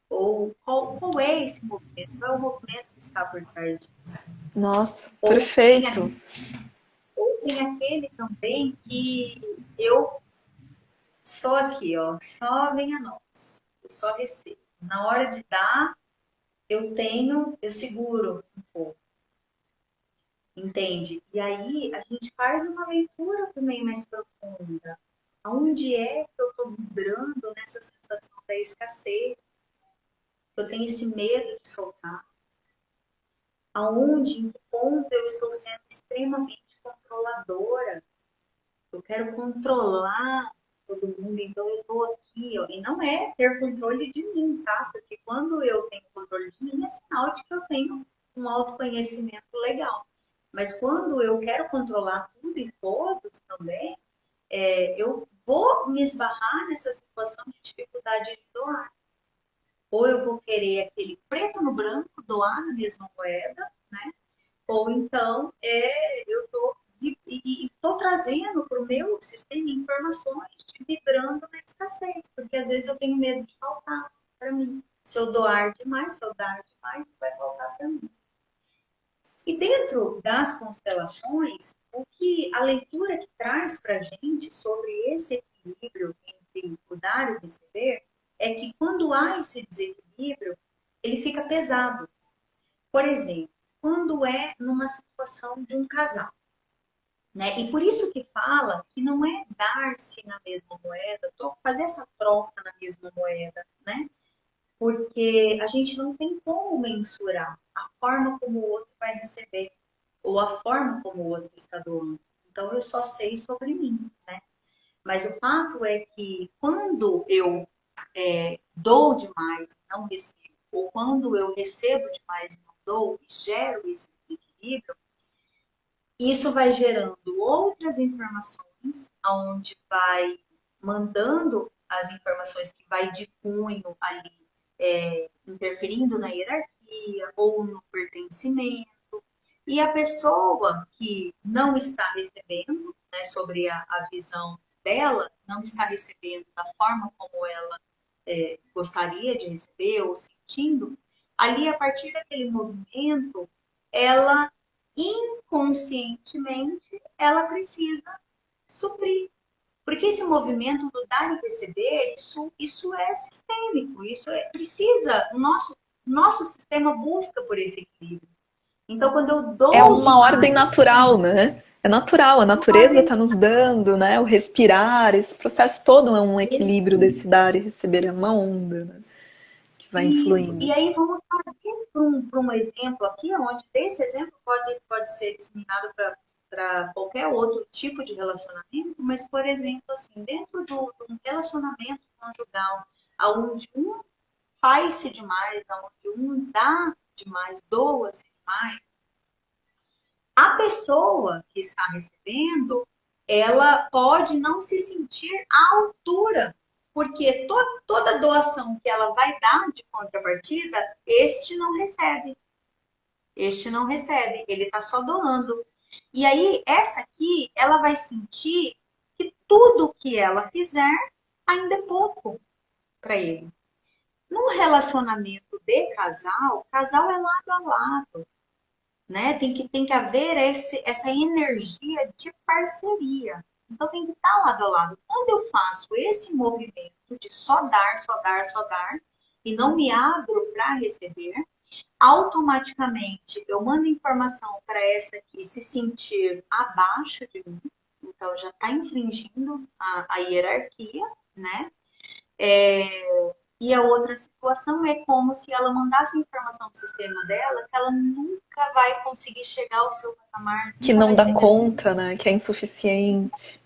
Ou qual é esse movimento? Qual é o movimento que está por trás disso? Nossa, Ou tem, perfeito. ou tem aquele também que eu sou aqui, ó, só vem a nós, eu só recebo. Na hora de dar, eu seguro um pouco, entende? E aí a gente faz uma leitura também mais profunda. Aonde é que eu estou vibrando nessa sensação da escassez? Eu tenho esse medo de soltar. Aonde, em que ponto eu estou sendo extremamente controladora. Eu quero controlar todo mundo, então eu estou aqui, ó. E não é ter controle de mim, tá? Porque quando eu tenho controle de mim, é sinal de que eu tenho um autoconhecimento legal. Mas quando eu quero controlar tudo e todos também, eu vou me esbarrar nessa situação de dificuldade de doar. Ou eu vou querer aquele preto no branco, doar na mesma moeda, né? Ou então, eu estou trazendo para o meu sistema informações vibrando na escassez, porque às vezes eu tenho medo de faltar para mim. Se eu doar demais, se eu dar demais, vai faltar para mim. E dentro das constelações, o que a leitura que traz para a gente sobre esse equilíbrio entre o dar e o receber é que quando há esse desequilíbrio, ele fica pesado. Por exemplo, quando é numa situação de um casal, né? E por isso que fala que não é dar-se na mesma moeda, fazer essa troca na mesma moeda, né? Porque a gente não tem como mensurar a forma como o outro vai receber ou a forma como o outro está doando. Então eu só sei sobre mim, né? Mas o fato é que quando eu dou demais e não recebo, ou quando eu recebo demais e não dou, e gero esse desequilíbrio, isso vai gerando outras informações, onde vai mandando as informações que vai de cunho ali, interferindo na hierarquia ou no pertencimento. E a pessoa que não está recebendo, né, sobre a visão dela, não está recebendo da forma como ela gostaria de receber ou sentindo, ali a partir daquele movimento, ela inconscientemente ela precisa suprir. Porque esse movimento do dar e receber, isso é sistêmico, precisa, o nosso sistema busca por esse equilíbrio. Então, quando eu É dou uma ordem demais, natural, né? É natural, a uma natureza ordem está nos dando, né? O respirar, esse processo todo é um equilíbrio desse dar e receber, é uma onda, né? Que vai isso. influindo. E aí vamos fazer para um exemplo aqui, onde esse exemplo pode ser disseminado para qualquer outro tipo de relacionamento, mas, por exemplo, assim, dentro de um relacionamento conjugal, onde um faz-se demais, onde um dá demais, doa-se demais, a pessoa que está recebendo, ela pode não se sentir à altura, porque toda doação que ela vai dar de contrapartida, este não recebe. Este não recebe, ele está só doando. E aí, essa aqui, ela vai sentir que tudo que ela fizer ainda é pouco para ele. Num relacionamento de casal, casal é lado a lado, né? Tem que haver essa energia de parceria. Então tem que estar lado a lado. Quando eu faço esse movimento de só dar, só dar, só dar, e não me abro para receber, automaticamente eu mando informação para essa aqui se sentir abaixo de mim, então já está infringindo a hierarquia, né? E a outra situação é como se ela mandasse informação para o sistema dela que ela nunca vai conseguir chegar ao seu patamar, Que nunca não vai dá ser. conta, né? Que é insuficiente.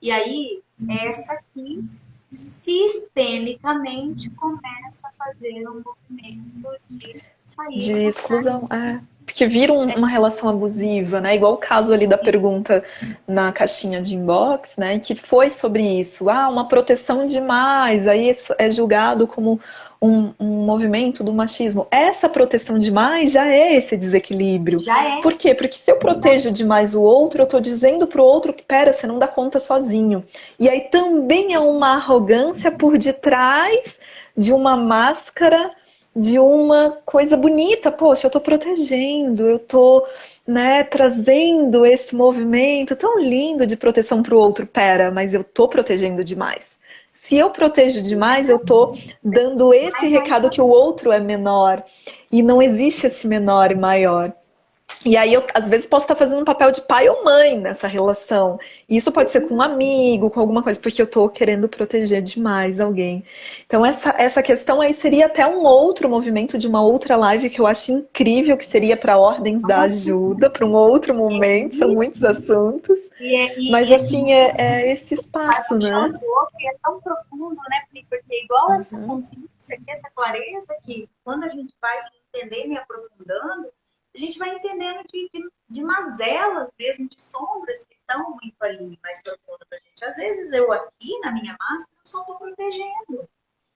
E aí, essa aqui, sistemicamente, começa a fazer um movimento de sair De e buscar. exclusão, é. Porque vira uma relação abusiva, né? Igual o caso ali da pergunta na caixinha de inbox, né? Que foi sobre isso. Ah, uma proteção demais, aí é julgado como um movimento do machismo. Essa proteção demais já é esse desequilíbrio. Já é. Por quê? Porque se eu protejo demais o outro, eu tô dizendo pro outro que, pera, você não dá conta sozinho. E aí também é uma arrogância por detrás de uma máscara de uma coisa bonita. Poxa, eu tô protegendo, eu tô, né, trazendo esse movimento tão lindo de proteção para o outro. Pera, mas eu tô protegendo demais. Se eu protejo demais, eu tô dando esse Mas aí recado que o outro é menor. E não existe esse menor e maior. E aí eu, às vezes, posso estar fazendo um papel de pai ou mãe nessa relação. E isso pode ser com um amigo, com alguma coisa, porque eu tô querendo proteger demais alguém. Então, essa questão aí seria até um outro movimento de uma outra live que eu acho incrível, que seria para ordens da nossa, ajuda, para um outro é momento, são isso. muitos assuntos. Mas, E esse assim, movimento é esse vai espaço, puxar né? o outro e é tão profundo, né? Porque igual essa Uhum. consciência aqui, essa clareza que quando a gente vai entendendo e aprofundando, a gente vai entendendo de mazelas mesmo, de sombras que estão muito ali mais profundo pra gente. Às vezes eu aqui na minha máscara só estou protegendo,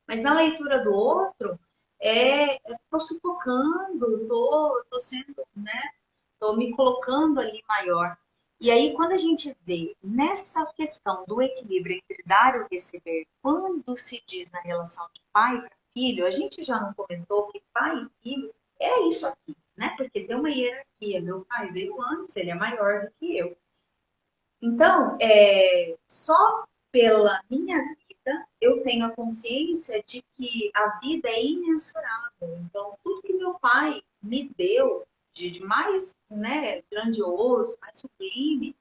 mas na leitura do outro, estou sufocando, estou sendo, né? Estou me colocando ali maior. E aí, quando a gente vê nessa questão do equilíbrio entre dar e receber, quando se diz na relação de pai para filho, a gente já não comentou que pai e filho é isso aqui, né? Porque tem uma hierarquia. Meu pai veio antes, ele é maior do que eu. Então, só pela minha vida eu tenho a consciência de que a vida é imensurável. Então, tudo que meu pai me deu de mais, né, grandioso, mais sublime,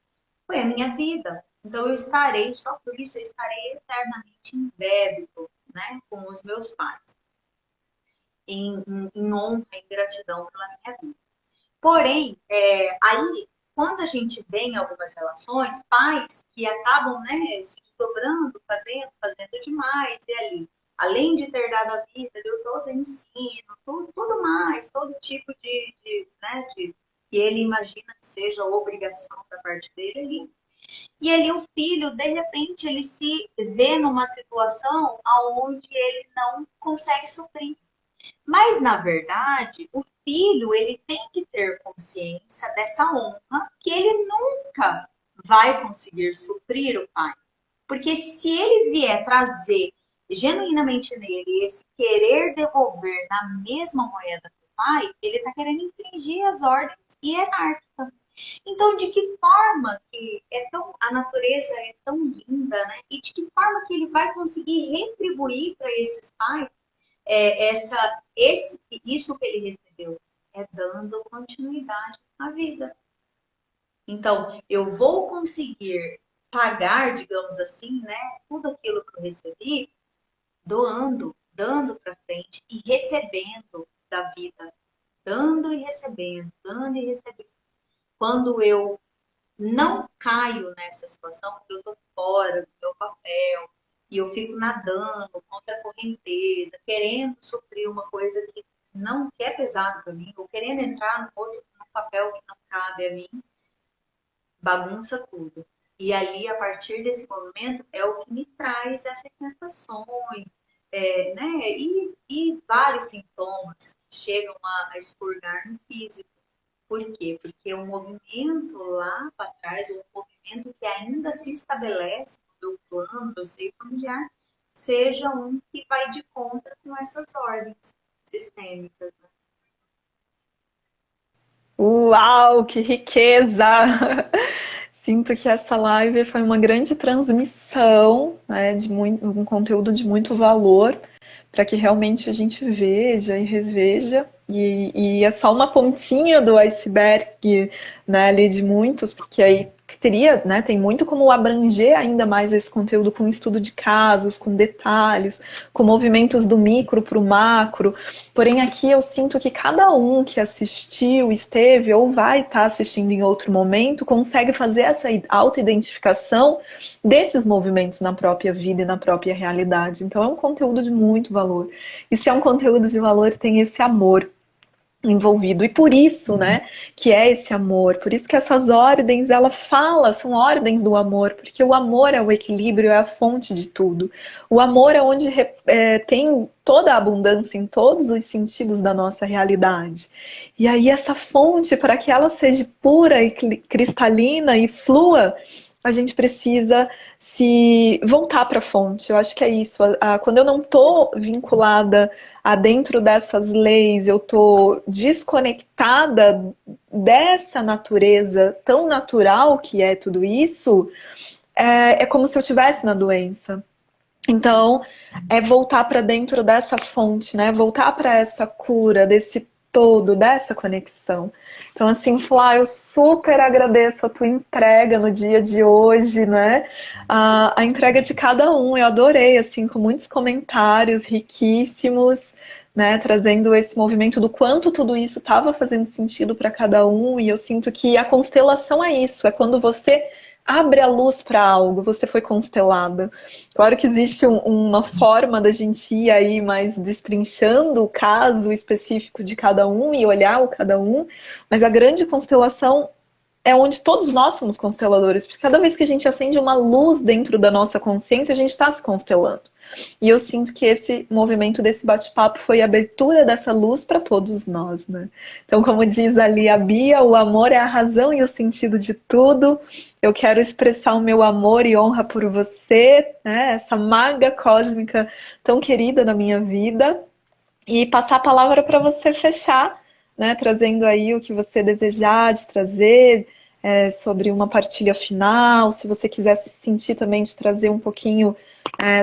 foi a minha vida. Então, eu estarei, só por isso, eu estarei eternamente em débito, né, com os meus pais, em honra, em gratidão pela minha vida. Porém, aí, quando a gente vê em algumas relações, pais que acabam, né, se desdobrando, fazendo demais, e ali, além de ter dado a vida, deu todo o ensino, tudo mais, todo tipo né, que ele imagina que seja obrigação da parte dele ali. E ali o filho, de repente, ele se vê numa situação onde ele não consegue suprir. Mas, na verdade, o filho ele tem que ter consciência dessa honra que ele nunca vai conseguir suprir o pai. Porque se ele vier trazer genuinamente nele esse querer devolver na mesma moeda do pai, ele está querendo infringir as ordens hierárquicas. Então, de que forma que a natureza é tão linda, né? E de que forma que ele vai conseguir retribuir para esses pais isso que ele recebeu é dando continuidade à vida. Então, eu vou conseguir pagar, digamos assim, né, tudo aquilo que eu recebi, doando, dando para frente e recebendo da vida, dando e recebendo, dando e recebendo. Quando eu não caio nessa situação, quando eu estou fora do meu papel, e eu fico nadando contra a correnteza, querendo suprir uma coisa que é pesado para mim, ou querendo entrar no papel que não cabe a mim, bagunça tudo. E ali, a partir desse movimento, é o que me traz essas sensações, né? E vários sintomas que chegam a expurgar no físico. Por quê? Porque o movimento lá para trás, o movimento que ainda se estabelece no meu plano, no meu seio familiar, seja um que vai de conta com essas ordens sistêmicas. Né? Uau, que riqueza! Sinto que essa live foi uma grande transmissão, né, de um conteúdo de muito valor, para que realmente a gente veja e reveja. E é só uma pontinha do iceberg, né, ali de muitos, porque aí teria, né, tem muito como abranger ainda mais esse conteúdo com estudo de casos, com detalhes, com movimentos do micro para o macro. Porém, aqui eu sinto que cada um que assistiu, esteve ou vai estar assistindo em outro momento, consegue fazer essa autoidentificação desses movimentos na própria vida e na própria realidade. Então, é um conteúdo de muito valor. E se é um conteúdo de valor, tem esse amor envolvido. E por isso, né, que é esse amor, por isso que essas ordens, ela fala, são ordens do amor, porque o amor é o equilíbrio, é a fonte de tudo. O amor é onde tem toda a abundância em todos os sentidos da nossa realidade. E aí essa fonte, para que ela seja pura e cristalina e flua, a gente precisa se voltar para a fonte. Eu acho que é isso. Quando eu não estou vinculada a dentro dessas leis, eu estou desconectada dessa natureza tão natural que é tudo isso, é como se eu estivesse na doença. Então, é voltar para dentro dessa fonte, né? Voltar para essa cura, desse todo, dessa conexão. Então, assim, Flá, eu super agradeço a tua entrega no dia de hoje, né? A entrega de cada um, eu adorei, assim, com muitos comentários riquíssimos, né? Trazendo esse movimento do quanto tudo isso estava fazendo sentido para cada um, e eu sinto que a constelação é isso, é quando você abre a luz para algo, você foi constelada. Claro que existe uma forma da gente ir aí mais destrinchando o caso específico de cada um e olhar o cada um, mas a grande constelação é onde todos nós somos consteladores, porque cada vez que a gente acende uma luz dentro da nossa consciência, a gente está se constelando. E eu sinto que esse movimento desse bate-papo foi a abertura dessa luz para todos nós, né? Então, como diz ali a Bia, o amor é a razão e o sentido de tudo. Eu quero expressar o meu amor e honra por você, né? Essa maga cósmica tão querida na minha vida. E passar a palavra para você fechar, né? Trazendo aí o que você desejar de trazer, sobre uma partilha final, se você quiser se sentir também de trazer um pouquinho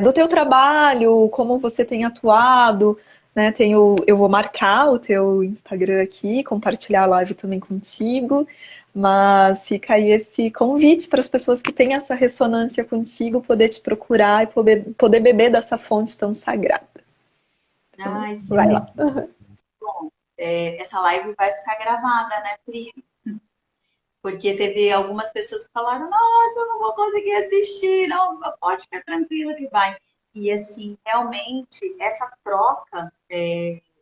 do teu trabalho, como você tem atuado, né? Eu vou marcar o teu Instagram aqui, compartilhar a live também contigo, mas fica aí esse convite para as pessoas que têm essa ressonância contigo poder te procurar e poder beber dessa fonte tão sagrada. Então, Ai, que vai lá. bom. Essa live vai ficar gravada, né, Pri? Porque teve algumas pessoas que falaram, nossa, eu não vou conseguir assistir, não, pode ficar tranquila que vai. E assim, realmente, essa troca,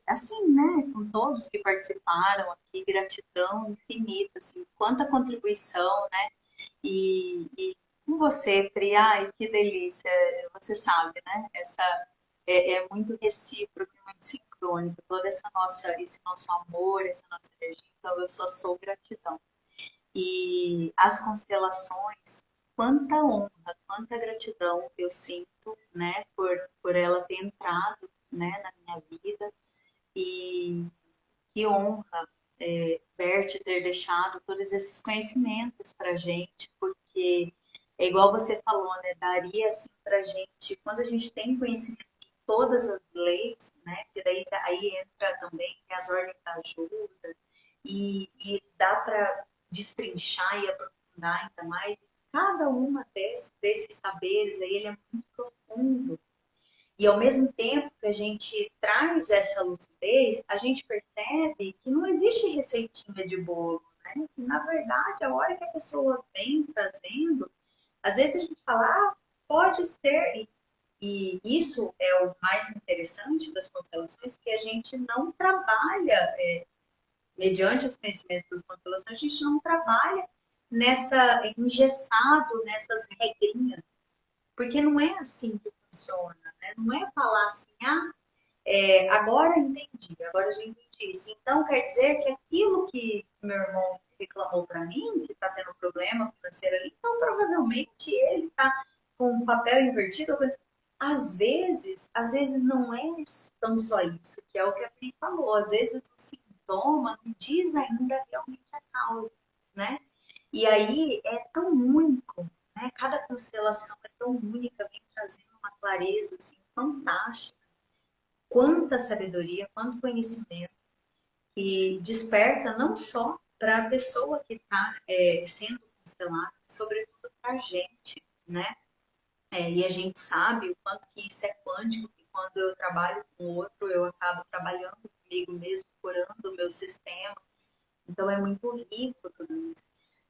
assim, né, com todos que participaram aqui, gratidão infinita, assim, quanta contribuição, né? E com você, Pri, ai, que delícia, você sabe, né? É muito recíproco, muito sincrônico, esse nosso amor, essa nossa energia, então eu só sou gratidão. E as constelações, quanta honra, quanta gratidão eu sinto, né, por ela ter entrado, né, na minha vida. E que honra, Bert ter deixado todos esses conhecimentos para gente, porque é igual você falou, né, daria assim para gente, quando a gente tem conhecimento de todas as leis, né, que daí aí entra também as ordens da ajuda, e dá para destrinchar e aprofundar ainda mais. Cada uma desses saberes, aí, ele é muito profundo. E ao mesmo tempo que a gente traz essa lucidez, a gente percebe que não existe receitinha de bolo, né? Que, na verdade, a hora que a pessoa vem trazendo, às vezes a gente fala, pode ser, e isso é o mais interessante das constelações, que a gente não trabalha mediante os conhecimentos das constelações, a gente não trabalha engessado nessas regrinhas, porque não é assim que funciona, né? Não é falar assim, agora entendi, agora já entendi isso. Então quer dizer que aquilo que meu irmão reclamou para mim, que está tendo problema financeiro ali, então provavelmente ele está com o papel invertido. Às vezes não é tão só isso, que é o que a Pri falou. Às vezes o sintoma não diz ainda realmente a causa, né? E aí é tão único, né? Cada constelação é tão única, vem trazendo uma clareza assim, fantástica. Quanta sabedoria, quanto conhecimento que desperta não só para a pessoa que está sendo constelada, sobretudo para a gente, né? E a gente sabe o quanto que isso é quântico, que quando eu trabalho com o outro, eu acabo trabalhando comigo mesmo, curando o meu sistema. Então é muito rico tudo isso.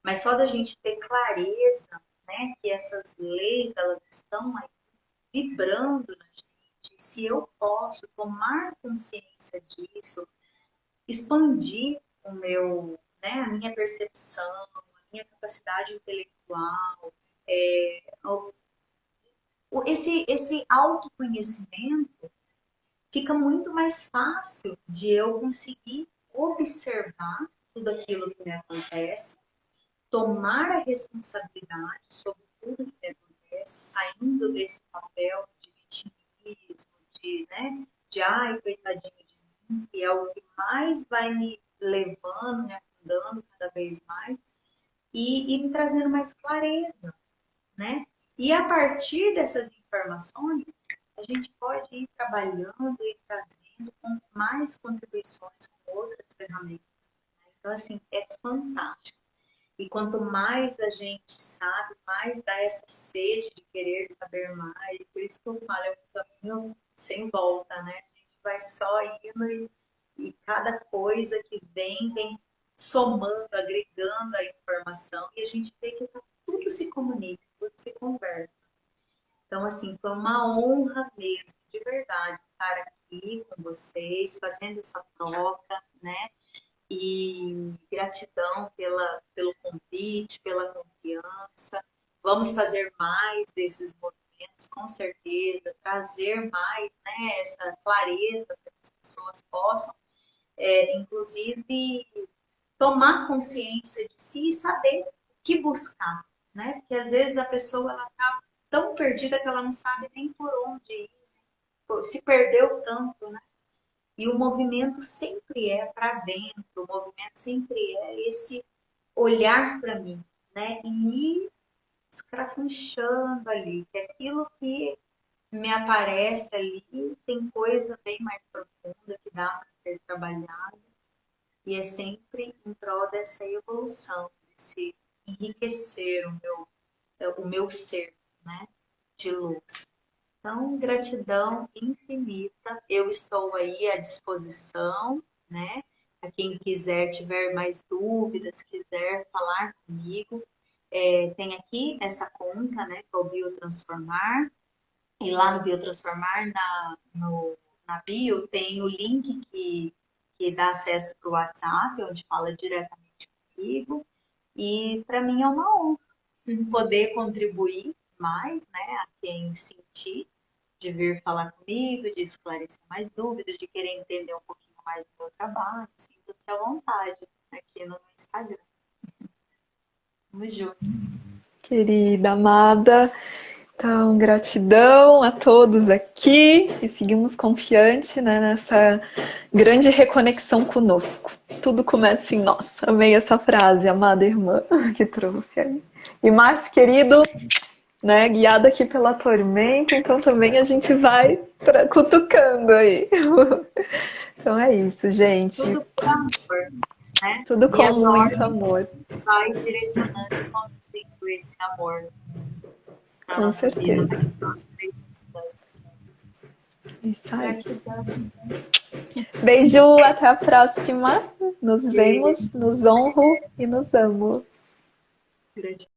Mas só da gente ter clareza, né, que essas leis, elas estão aí vibrando na gente, se eu posso tomar consciência disso, expandir o meu, né, a minha percepção, a minha capacidade intelectual, é, esse autoconhecimento fica muito mais fácil de eu conseguir observar tudo aquilo que me acontece, tomar a responsabilidade sobre tudo que me acontece, saindo desse papel de vitimismo, né, de ai, coitadinho de mim, que é o que mais vai me levando, me afundando cada vez mais, e me trazendo mais clareza, né? E a partir dessas informações, a gente pode ir trabalhando e trazendo com mais contribuições com outras ferramentas. Né? Então, assim, é fantástico. E quanto mais a gente sabe, mais dá essa sede de querer saber mais. Por isso que eu falo, é um caminho sem volta, né? A gente vai só indo e cada coisa que vem somando, agregando a informação e a gente vê que tudo se comunica, tudo se conversa. Então, assim, foi uma honra mesmo, de verdade, estar aqui com vocês, fazendo essa troca, né? E gratidão pelo convite, pela confiança. Vamos fazer mais desses movimentos, com certeza, trazer mais, né, essa clareza para que as pessoas possam, inclusive, tomar consciência de si e saber o que buscar, né? Porque às vezes a pessoa ela está tão perdida que ela não sabe nem por onde ir, se perdeu tanto, né? E o movimento sempre é para dentro, o movimento sempre é esse olhar para mim, né? E ir escrafunchando ali, que aquilo que me aparece ali tem coisa bem mais profunda que dá para ser trabalhada. E é sempre em prol dessa evolução, desse enriquecer o meu ser, né? De luz. Então, gratidão infinita. Eu estou aí à disposição, né? A quem quiser, tiver mais dúvidas, quiser falar comigo, tem aqui essa conta, né? Que é o Biotransformar. E lá no Biotransformar, na bio, tem o link que dá acesso para o WhatsApp, onde fala diretamente comigo. E para mim é uma honra poder contribuir mais, né, a quem sentir, de vir falar comigo, de esclarecer mais dúvidas, de querer entender um pouquinho mais do meu trabalho. Sinta-se à vontade aqui no Instagram. Tamo junto. Querida, amada. Então, gratidão a todos aqui e seguimos confiante, né, nessa grande reconexão conosco. Tudo começa em nós. Amei essa frase, amada irmã, que trouxe aí. E Márcio, querido, né, guiado aqui pela tormenta, então também a gente vai cutucando aí. Então é isso, gente. Tudo por amor, né? Tudo E com as muito ordens amor. vai direcionando e conduzindo esse amor na Com nossa vida certeza. mais próxima. Isso aí. Gratidão. Beijo, até a próxima. Nos Beijo. vemos, nos honro e nos amo. Gratidão.